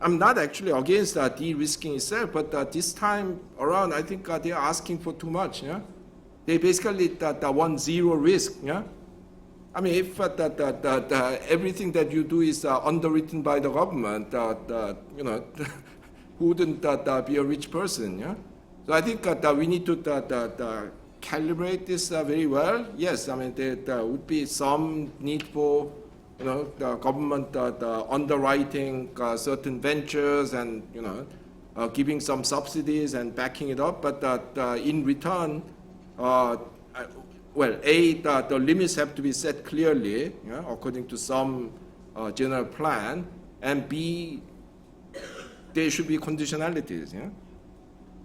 I'm not actually against de-risking itself, but this time around, I think they are asking for too much. Yeah, they basically want zero risk. Yeah, I mean, if everything that you do is underwritten by the government, who wouldn't be a rich person? Yeah, so I think we need to calibrate this very well. Yes, I mean there would be some need for the government underwriting certain ventures and giving some subsidies and backing it up, but in return, the limits have to be set clearly, according to some general plan, and B, there should be conditionalities.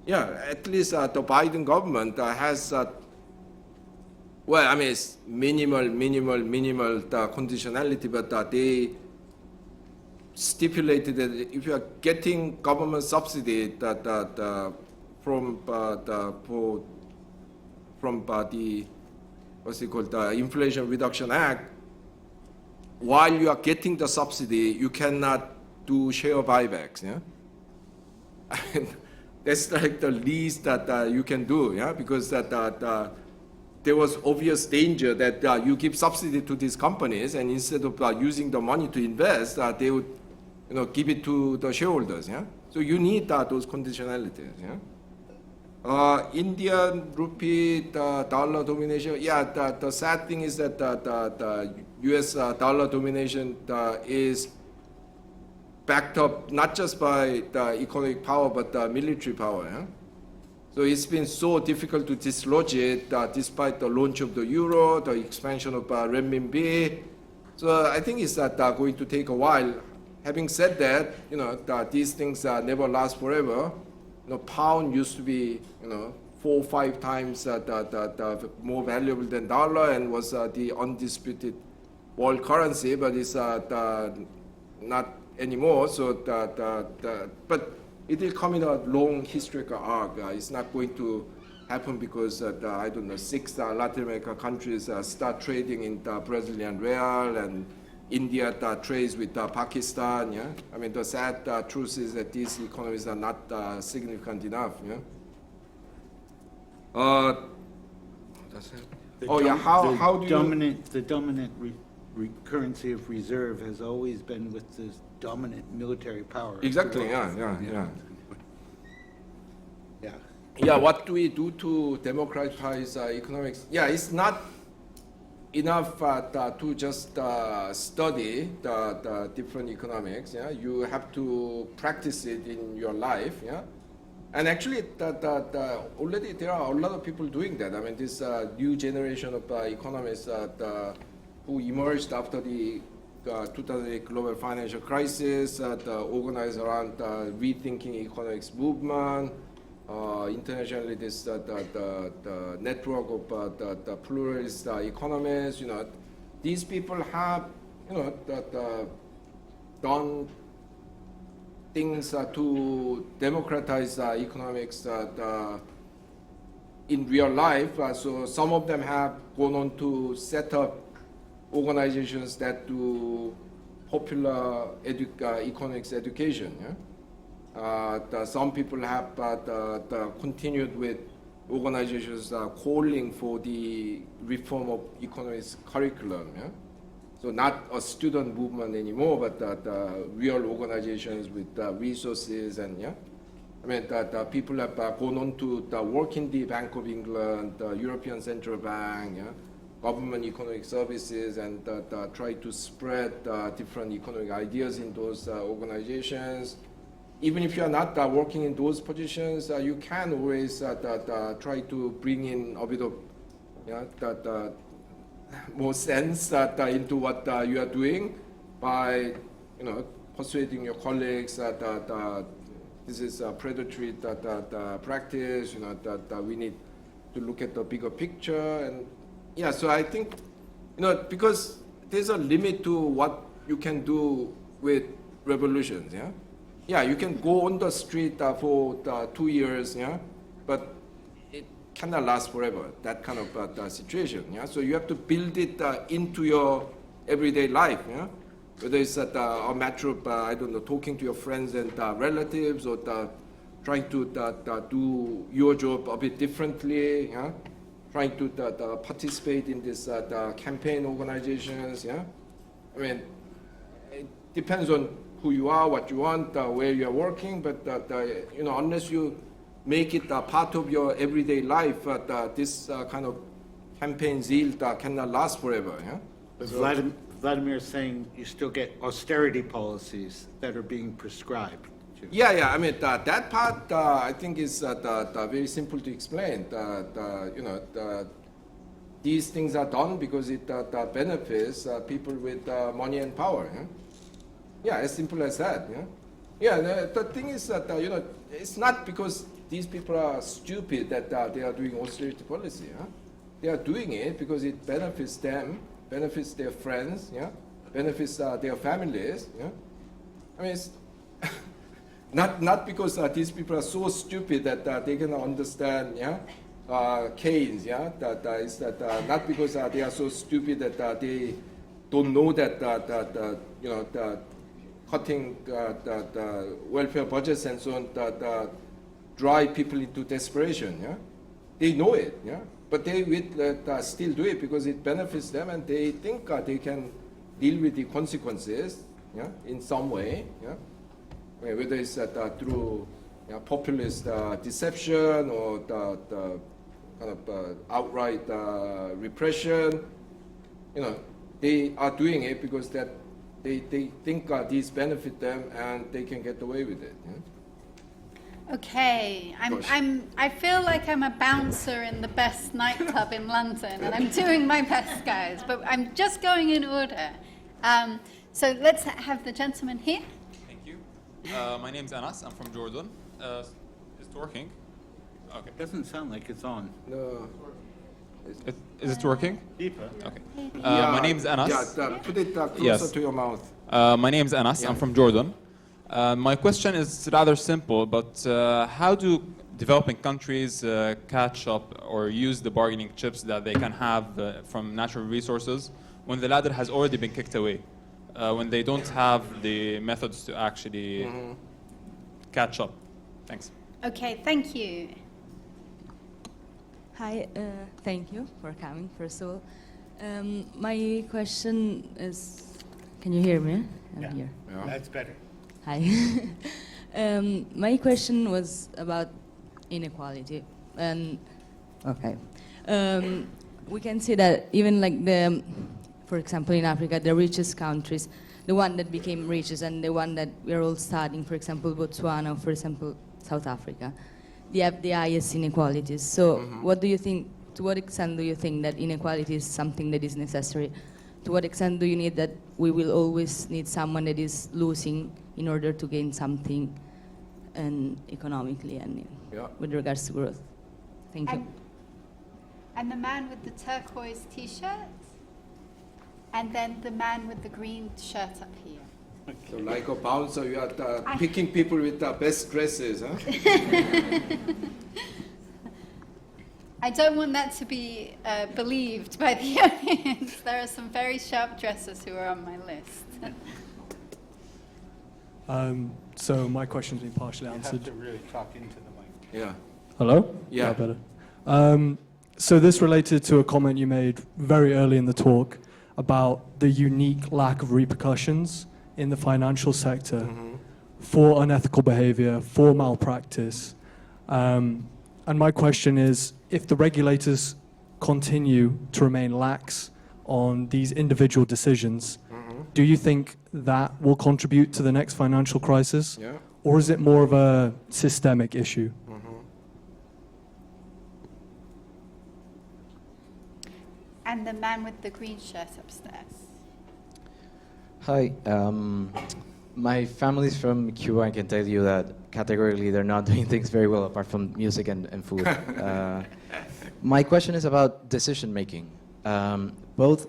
At least the Biden government has. Well, I mean, it's minimal conditionality, but they stipulated that if you are getting government subsidy from the what's it called, the Inflation Reduction Act, while you are getting the subsidy, you cannot do share buybacks. Yeah, I mean, that's like the least that you can do. Yeah, because there was obvious danger that you give subsidy to these companies, and instead of using the money to invest, they would, give it to the shareholders. Yeah, so you need those conditionalities. Yeah, Indian rupee, the dollar domination. Yeah, the sad thing is that the U.S. Dollar domination is backed up not just by the economic power but the military power. Yeah? So it's been so difficult to dislodge it despite the launch of the euro, the expansion of renminbi. So I think it's going to take a while. Having said that, these things never last forever. Pound used to be 4 or 5 times more valuable than dollar and was the undisputed world currency, but it's not anymore. So but it will come in a long historical arc. It's not going to happen because, 6 Latin American countries start trading in the Brazilian real, and India trades with Pakistan. Yeah? I mean, the sad truth is that these economies are not significant enough. Yeah? That's it. How do the dominant currency of reserve has always been with the dominant military power. Exactly. Yeah. What do we do to democratize economics? It's not enough to just study the different economics. You have to practice it in your life. And actually, already there are a lot of people doing that. I mean, this new generation of economists who emerged after the 2008 global financial crisis, organized around rethinking economics movement. Internationally, this the network of the pluralist economists. These people have done things to democratize economics in real life. So some of them have gone on to set up organizations that do popular economics education. Some people have continued with organizations calling for the reform of economics curriculum. So not a student movement anymore, but real organizations with resources and I mean people have gone on to work in the Bank of England, the European Central Bank, government economic services, and try to spread different economic ideas in those organizations. Even if you are not working in those positions, you can always try to bring in a bit of more sense into what you are doing by persuading your colleagues that this is a predatory practice. That we need to look at the bigger picture. And so I think because there's a limit to what you can do with revolutions. You can go on the street for 2 years, but it cannot last forever, that kind of situation. So you have to build it into your everyday life. Whether it's a matter of, I don't know, talking to your friends and relatives, or trying to do your job a bit differently, trying to participate in this campaign organizations. I mean, it depends on who you are, what you want, where you are working, but unless you make it part of your everyday life, this kind of campaign zeal cannot last forever. Vladimir is saying you still get austerity policies that are being prescribed. I mean that part I think is very simple to explain. These things are done because it benefits people with money and power. As simple as that. The thing is that it's not because these people are stupid that they are doing austerity policy. They are doing it because it benefits them, benefits their friends, benefits their families. I mean, it's not because these people are so stupid that they can understand Keynes. That is not because they are so stupid that they don't know that cutting the welfare budgets and so on drive people into desperation. They know it, but they will still do it because it benefits them, and they think they can deal with the consequences in some way. Whether it's through populist deception or the kind of outright repression. They are doing it because that they think these benefit them and they can get away with it. Okay, I feel like I'm a bouncer in the best nightclub in London, and I'm doing my best, guys, but I'm just going in order. So let's have the gentleman here. Thank you. My name's Anas. I'm from Jordan. Is it working? Okay. It doesn't sound like it's on. No. Is it working? Deeper. Okay. My name's Anas. Put it closer to your mouth. My name's Anas. I'm from Jordan. My question is rather simple, but how do developing countries catch up or use the bargaining chips that they can have from natural resources when the ladder has already been kicked away, when they don't have the methods to actually catch up? Thanks. Okay, thank you. Hi, thank you for coming, first of all. My question is, can you hear me? I'm here. Yeah, that's better. Hi. My question was about inequality. And, okay. We can see that even like for example, in Africa, the richest countries, the one that became richest and the one that we're all studying, for example, Botswana, or for example, South Africa, they have the highest inequalities. So what do you think, to what extent do you think that inequality is something that is necessary? To what extent do you need that we will always need someone that is losing in order to gain something and economically and with regards to growth? Thank you. And the man with the turquoise t-shirt, and then the man with the green shirt up here. So like a bouncer, you are picking people with the best dresses, huh? I don't want that to be believed by the audience. There are some very sharp dressers who are on my list. So my question's been partially answered. You have to really talk into the mic. Yeah. Hello? Yeah. Better. So this related to a comment you made very early in the talk about the unique lack of repercussions in the financial sector for unethical behavior, for malpractice. And my question is, if the regulators continue to remain lax on these individual decisions, do you think that will contribute to the next financial crisis? Yeah. Or is it more of a systemic issue? And the man with the green shirt upstairs. Hi, my family's from Cuba. I can tell you that categorically they're not doing things very well apart from music and food. My question is about decision making. It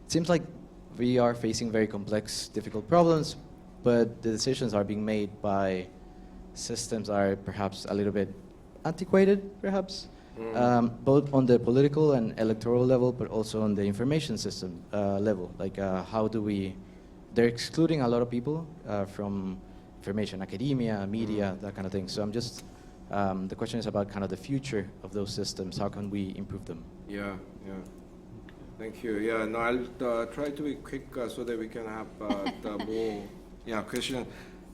seems like we are facing very complex, difficult problems, but the decisions are being made by systems are perhaps a little bit antiquated, perhaps. Both on the political and electoral level, but also on the information system level. Like how do they're excluding a lot of people from information, academia, media, that kind of thing. So I'm just, the question is about kind of the future of those systems. How can we improve them? Yeah. Thank you. Yeah, no, I'll try to be quick so that we can have the more question.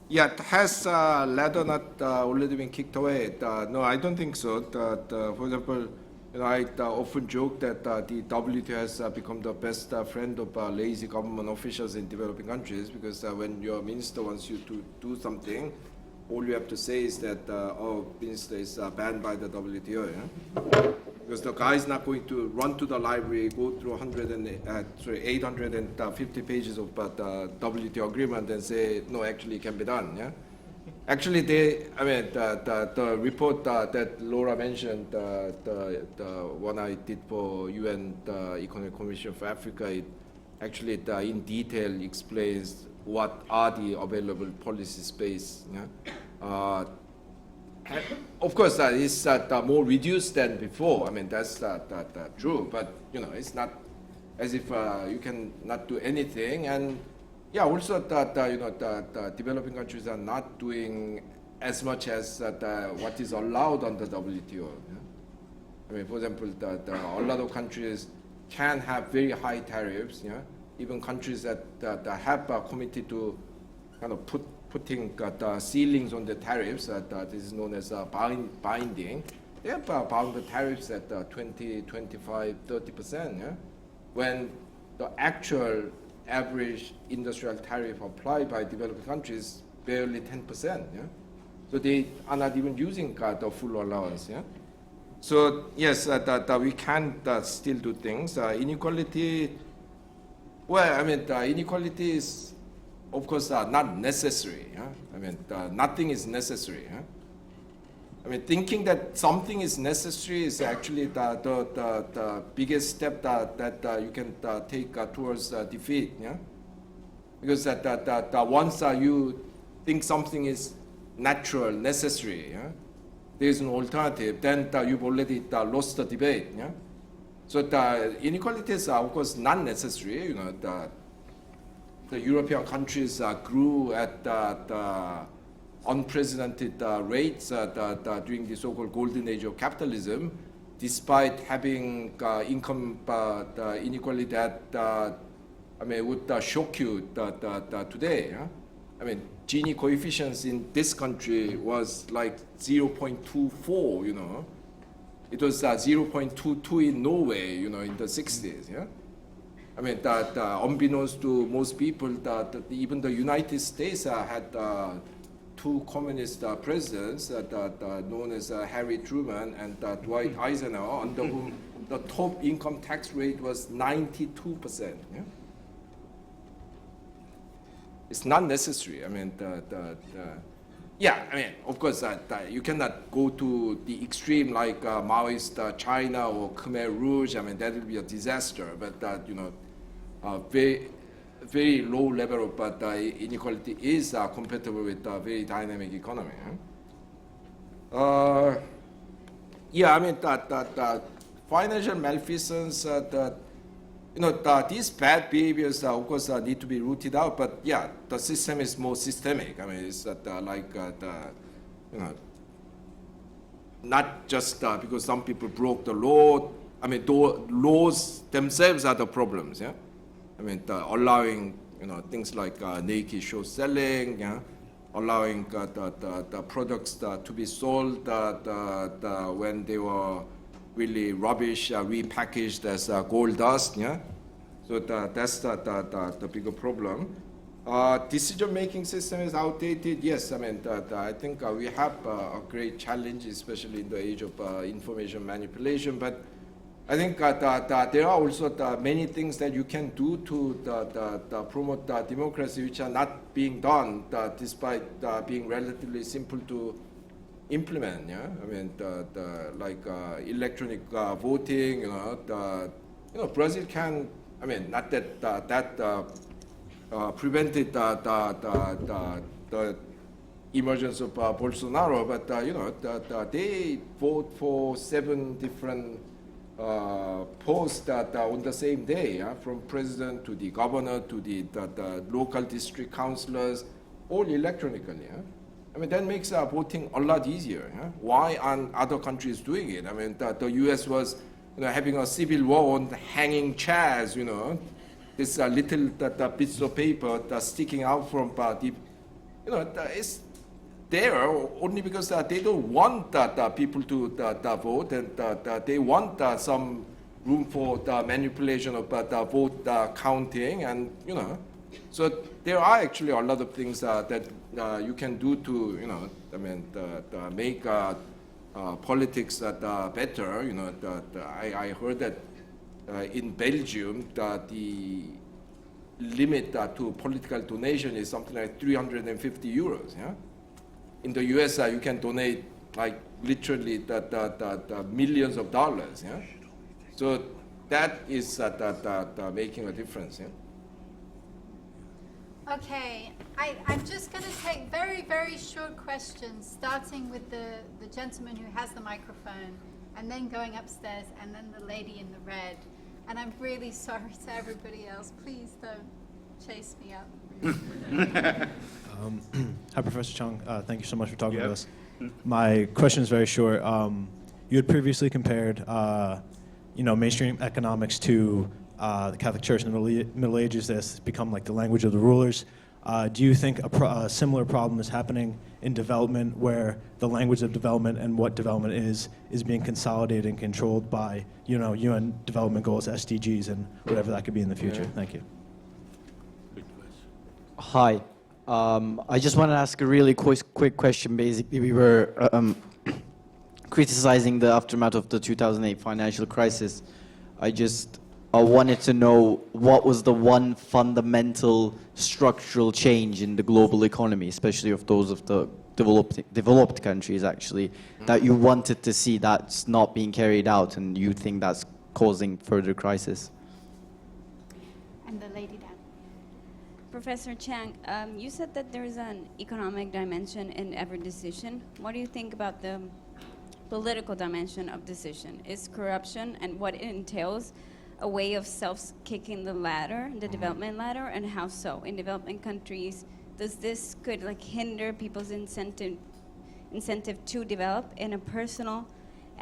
Yeah, has ladder not already been kicked away? No, I don't think so. For example, I often joke that the WTO has become the best friend of lazy government officials in developing countries, because when your minister wants you to do something, all you have to say is that, minister is banned by the WTO. Yeah? Because the guy is not going to run to the library, go through 850 pages of the WTO agreement and say, no, actually it can be done. Yeah? Actually, the report that Laura mentioned, the one I did for UN Economic Commission for Africa, it actually in detail explains what are the available policy space. Yeah? Of course, it's more reduced than before. I mean, that's true. But it's not as if you can not do anything. And yeah, also that the developing countries are not doing as much as what is allowed under WTO. Yeah? I mean, for example, a lot of countries can have very high tariffs. Yeah? Even countries that have committed to kind of putting the ceilings on the tariffs, that is known as binding. They have bound the tariffs at 20, 25, 30%. Yeah? When the actual average industrial tariff applied by developing countries barely 10%. Yeah? So they are not even using the full allowance. Yeah? So yes, that we can still do things. Inequality. Well, I mean, inequality is, of course, not necessary. Yeah? I mean, nothing is necessary. Yeah? I mean, thinking that something is necessary is actually the biggest step that you can take towards defeat. Yeah? Because once you think something is natural, necessary, yeah? There is an alternative, then you've already lost the debate. Yeah? So the inequalities are, of course, not necessary. The European countries grew at unprecedented rates during the so-called golden age of capitalism. despite having income inequality that would shock you today. I mean, Gini coefficients in this country was like 0.24, you know. It was 0.22 in Norway, you know, in the 60s, yeah. I mean, that unbeknownst to most people, that even the United States had two communist presidents, known as Harry Truman and Dwight Eisenhower, under whom the top income tax rate was 92%. Yeah? It's not necessary. I mean, yeah, I mean, of course, you cannot go to the extreme like Maoist China or Khmer Rouge. I mean, that will be a disaster. But you know, very low level of inequality is compatible with a very dynamic economy. Yeah, I mean, financial malfeasance, you know, these bad behaviors, of course, need to be rooted out. But yeah, the system is more systemic. I mean, it's like you know, not just because some people broke the law. I mean, the laws themselves are the problems. Yeah, I mean, allowing, you know, things like naked show selling. Yeah, allowing the products to be sold when they were really rubbish, repackaged as gold dust, yeah? So that's the bigger problem. Decision-making system is outdated. Yes, I mean, I think we have a great challenge, especially in the age of information manipulation, but I think there are also many things that you can do to promote democracy which are not being done despite being relatively simple to implement. Yeah, I mean, like electronic voting. You know, Brazil can. I mean, not that prevented the emergence of Bolsonaro, but you know, they vote for 7 different posts on the same day, yeah? From president to the governor to the local district councillors, all electronically. Yeah? I mean, that makes voting a lot easier. Yeah? Why aren't other countries doing it? I mean, the U.S. was, you know, having a civil war on hanging chairs. You know, this little bits of paper sticking out from the, you know, it's there only because they don't want people to vote, and they want some room for the manipulation of the vote counting, and you know, so there are actually a lot of things that you can do to, you know, I mean, make politics better. You know, I heard that in Belgium the limit to political donation is something like 350 euros. Yeah. In the U.S., you can donate like literally the millions of dollars. Yeah. So that is making a difference. Yeah. Okay, I'm just going to take very, very short questions, starting with the gentleman who has the microphone, and then going upstairs, and then the lady in the red. And I'm really sorry to everybody else. Please don't chase me up. Hi, Professor Chang. Thank you so much for talking with us. My question is very short. You had previously compared, you know, mainstream economics to the Catholic Church in the Middle Ages that's become like the language of the rulers. Do you think a similar problem is happening in development, where the language of development and what development is being consolidated and controlled by, you know, UN development goals, SDGs, and whatever that could be in the future? Thank you. Hi. I just want to ask a really quick question. Basically, we were criticizing the aftermath of the 2008 financial crisis. I wanted to know what was the one fundamental structural change in the global economy, especially of those of the developed countries, actually, that you wanted to see that's not being carried out, and you think that's causing further crisis. And the lady down. Professor Chang, you said that there is an economic dimension in every decision. What do you think about the political dimension of decision? Is corruption and what it entails a way of self-kicking the ladder, the development ladder, and how so? In developing countries, does this could like hinder people's incentive to develop in a personal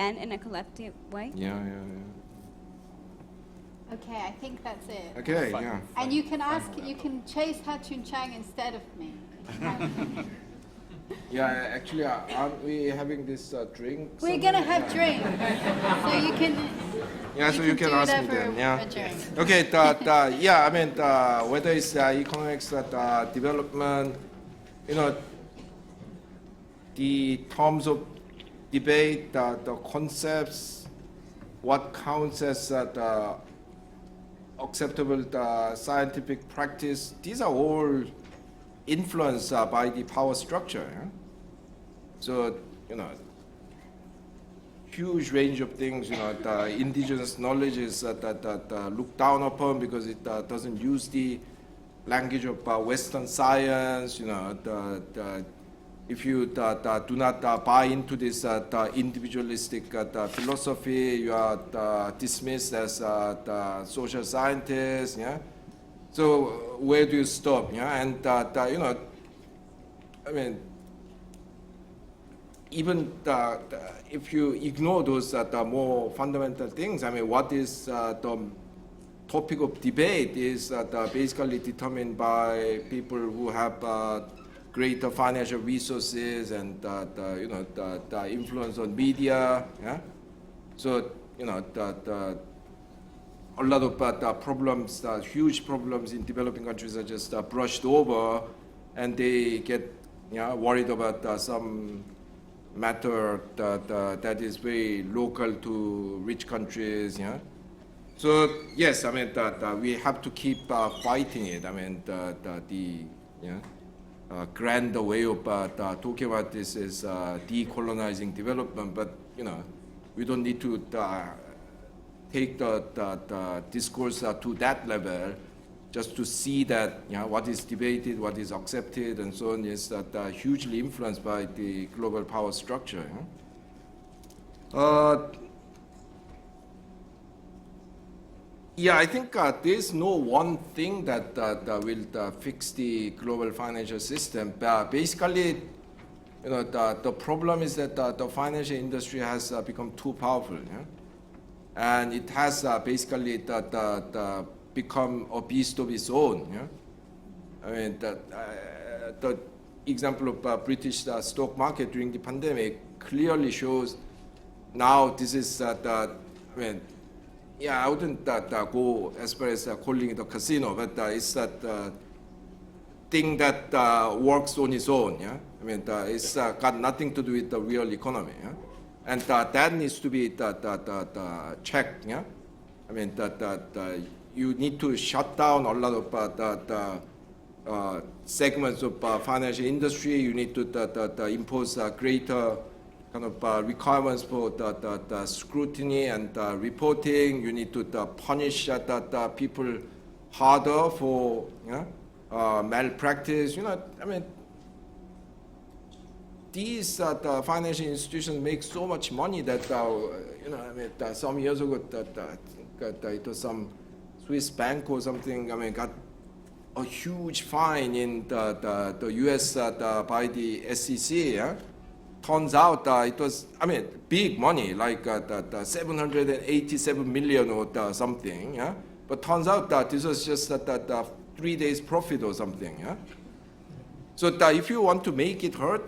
and in a collective way? Yeah. Okay, I think that's it. Okay, yeah. And you can chase Ha-Joon Chang instead of me. Yeah, actually, aren't we having this drink? We're gonna have drink, so you can. Yeah, so you can do ask me whatever then. Yeah. adjourn. Okay. Yeah. I mean, whether it's economics, development, the terms of debate, the concepts, what counts as the acceptable scientific practice. These are all influenced by the power structure. Yeah? So, huge range of things, the indigenous knowledge is looked down upon because it doesn't use the language of Western science, if you do not buy into this individualistic philosophy, you are dismissed as the social scientist, yeah? So where do you stop? Yeah, and I mean, even if you ignore those more fundamental things, I mean, what is the topic of debate is basically determined by people who have greater financial resources and the influence on media. Yeah, so a lot of problems, huge problems in developing countries are just brushed over, and they get worried about some matter that is very local to rich countries. Yeah. So yes, I mean we have to keep fighting it. I mean the grand way of talking about this is decolonizing development, but we don't need to take the discourse to that level, just to see that what is debated, what is accepted, and so on is hugely influenced by the global power structure. Yeah, I think there's no one thing that will fix the global financial system. Basically, the problem is that the financial industry has become too powerful. Yeah? And it has basically become a beast of its own. Yeah? I mean, the example of British stock market during the pandemic clearly shows now this is I mean, yeah, I wouldn't go as far as calling it a casino, but it's that thing that works on its own. Yeah, I mean, it's got nothing to do with the real economy. Yeah? And that needs to be checked. Yeah, I mean you need to shut down a lot of segments of financial industry. You need to impose greater kind of requirements for the scrutiny and reporting. You need to punish people harder for malpractice. I mean, these the financial institutions make so much money that I mean, some years ago it was some Swiss bank or something. I mean, got a huge fine in the U.S. by the SEC. Yeah? Turns out it was, I mean, big money, like 787 million or something. Yeah? But turns out that this was just 3 days profit or something. Yeah? So if you want to make it hurt,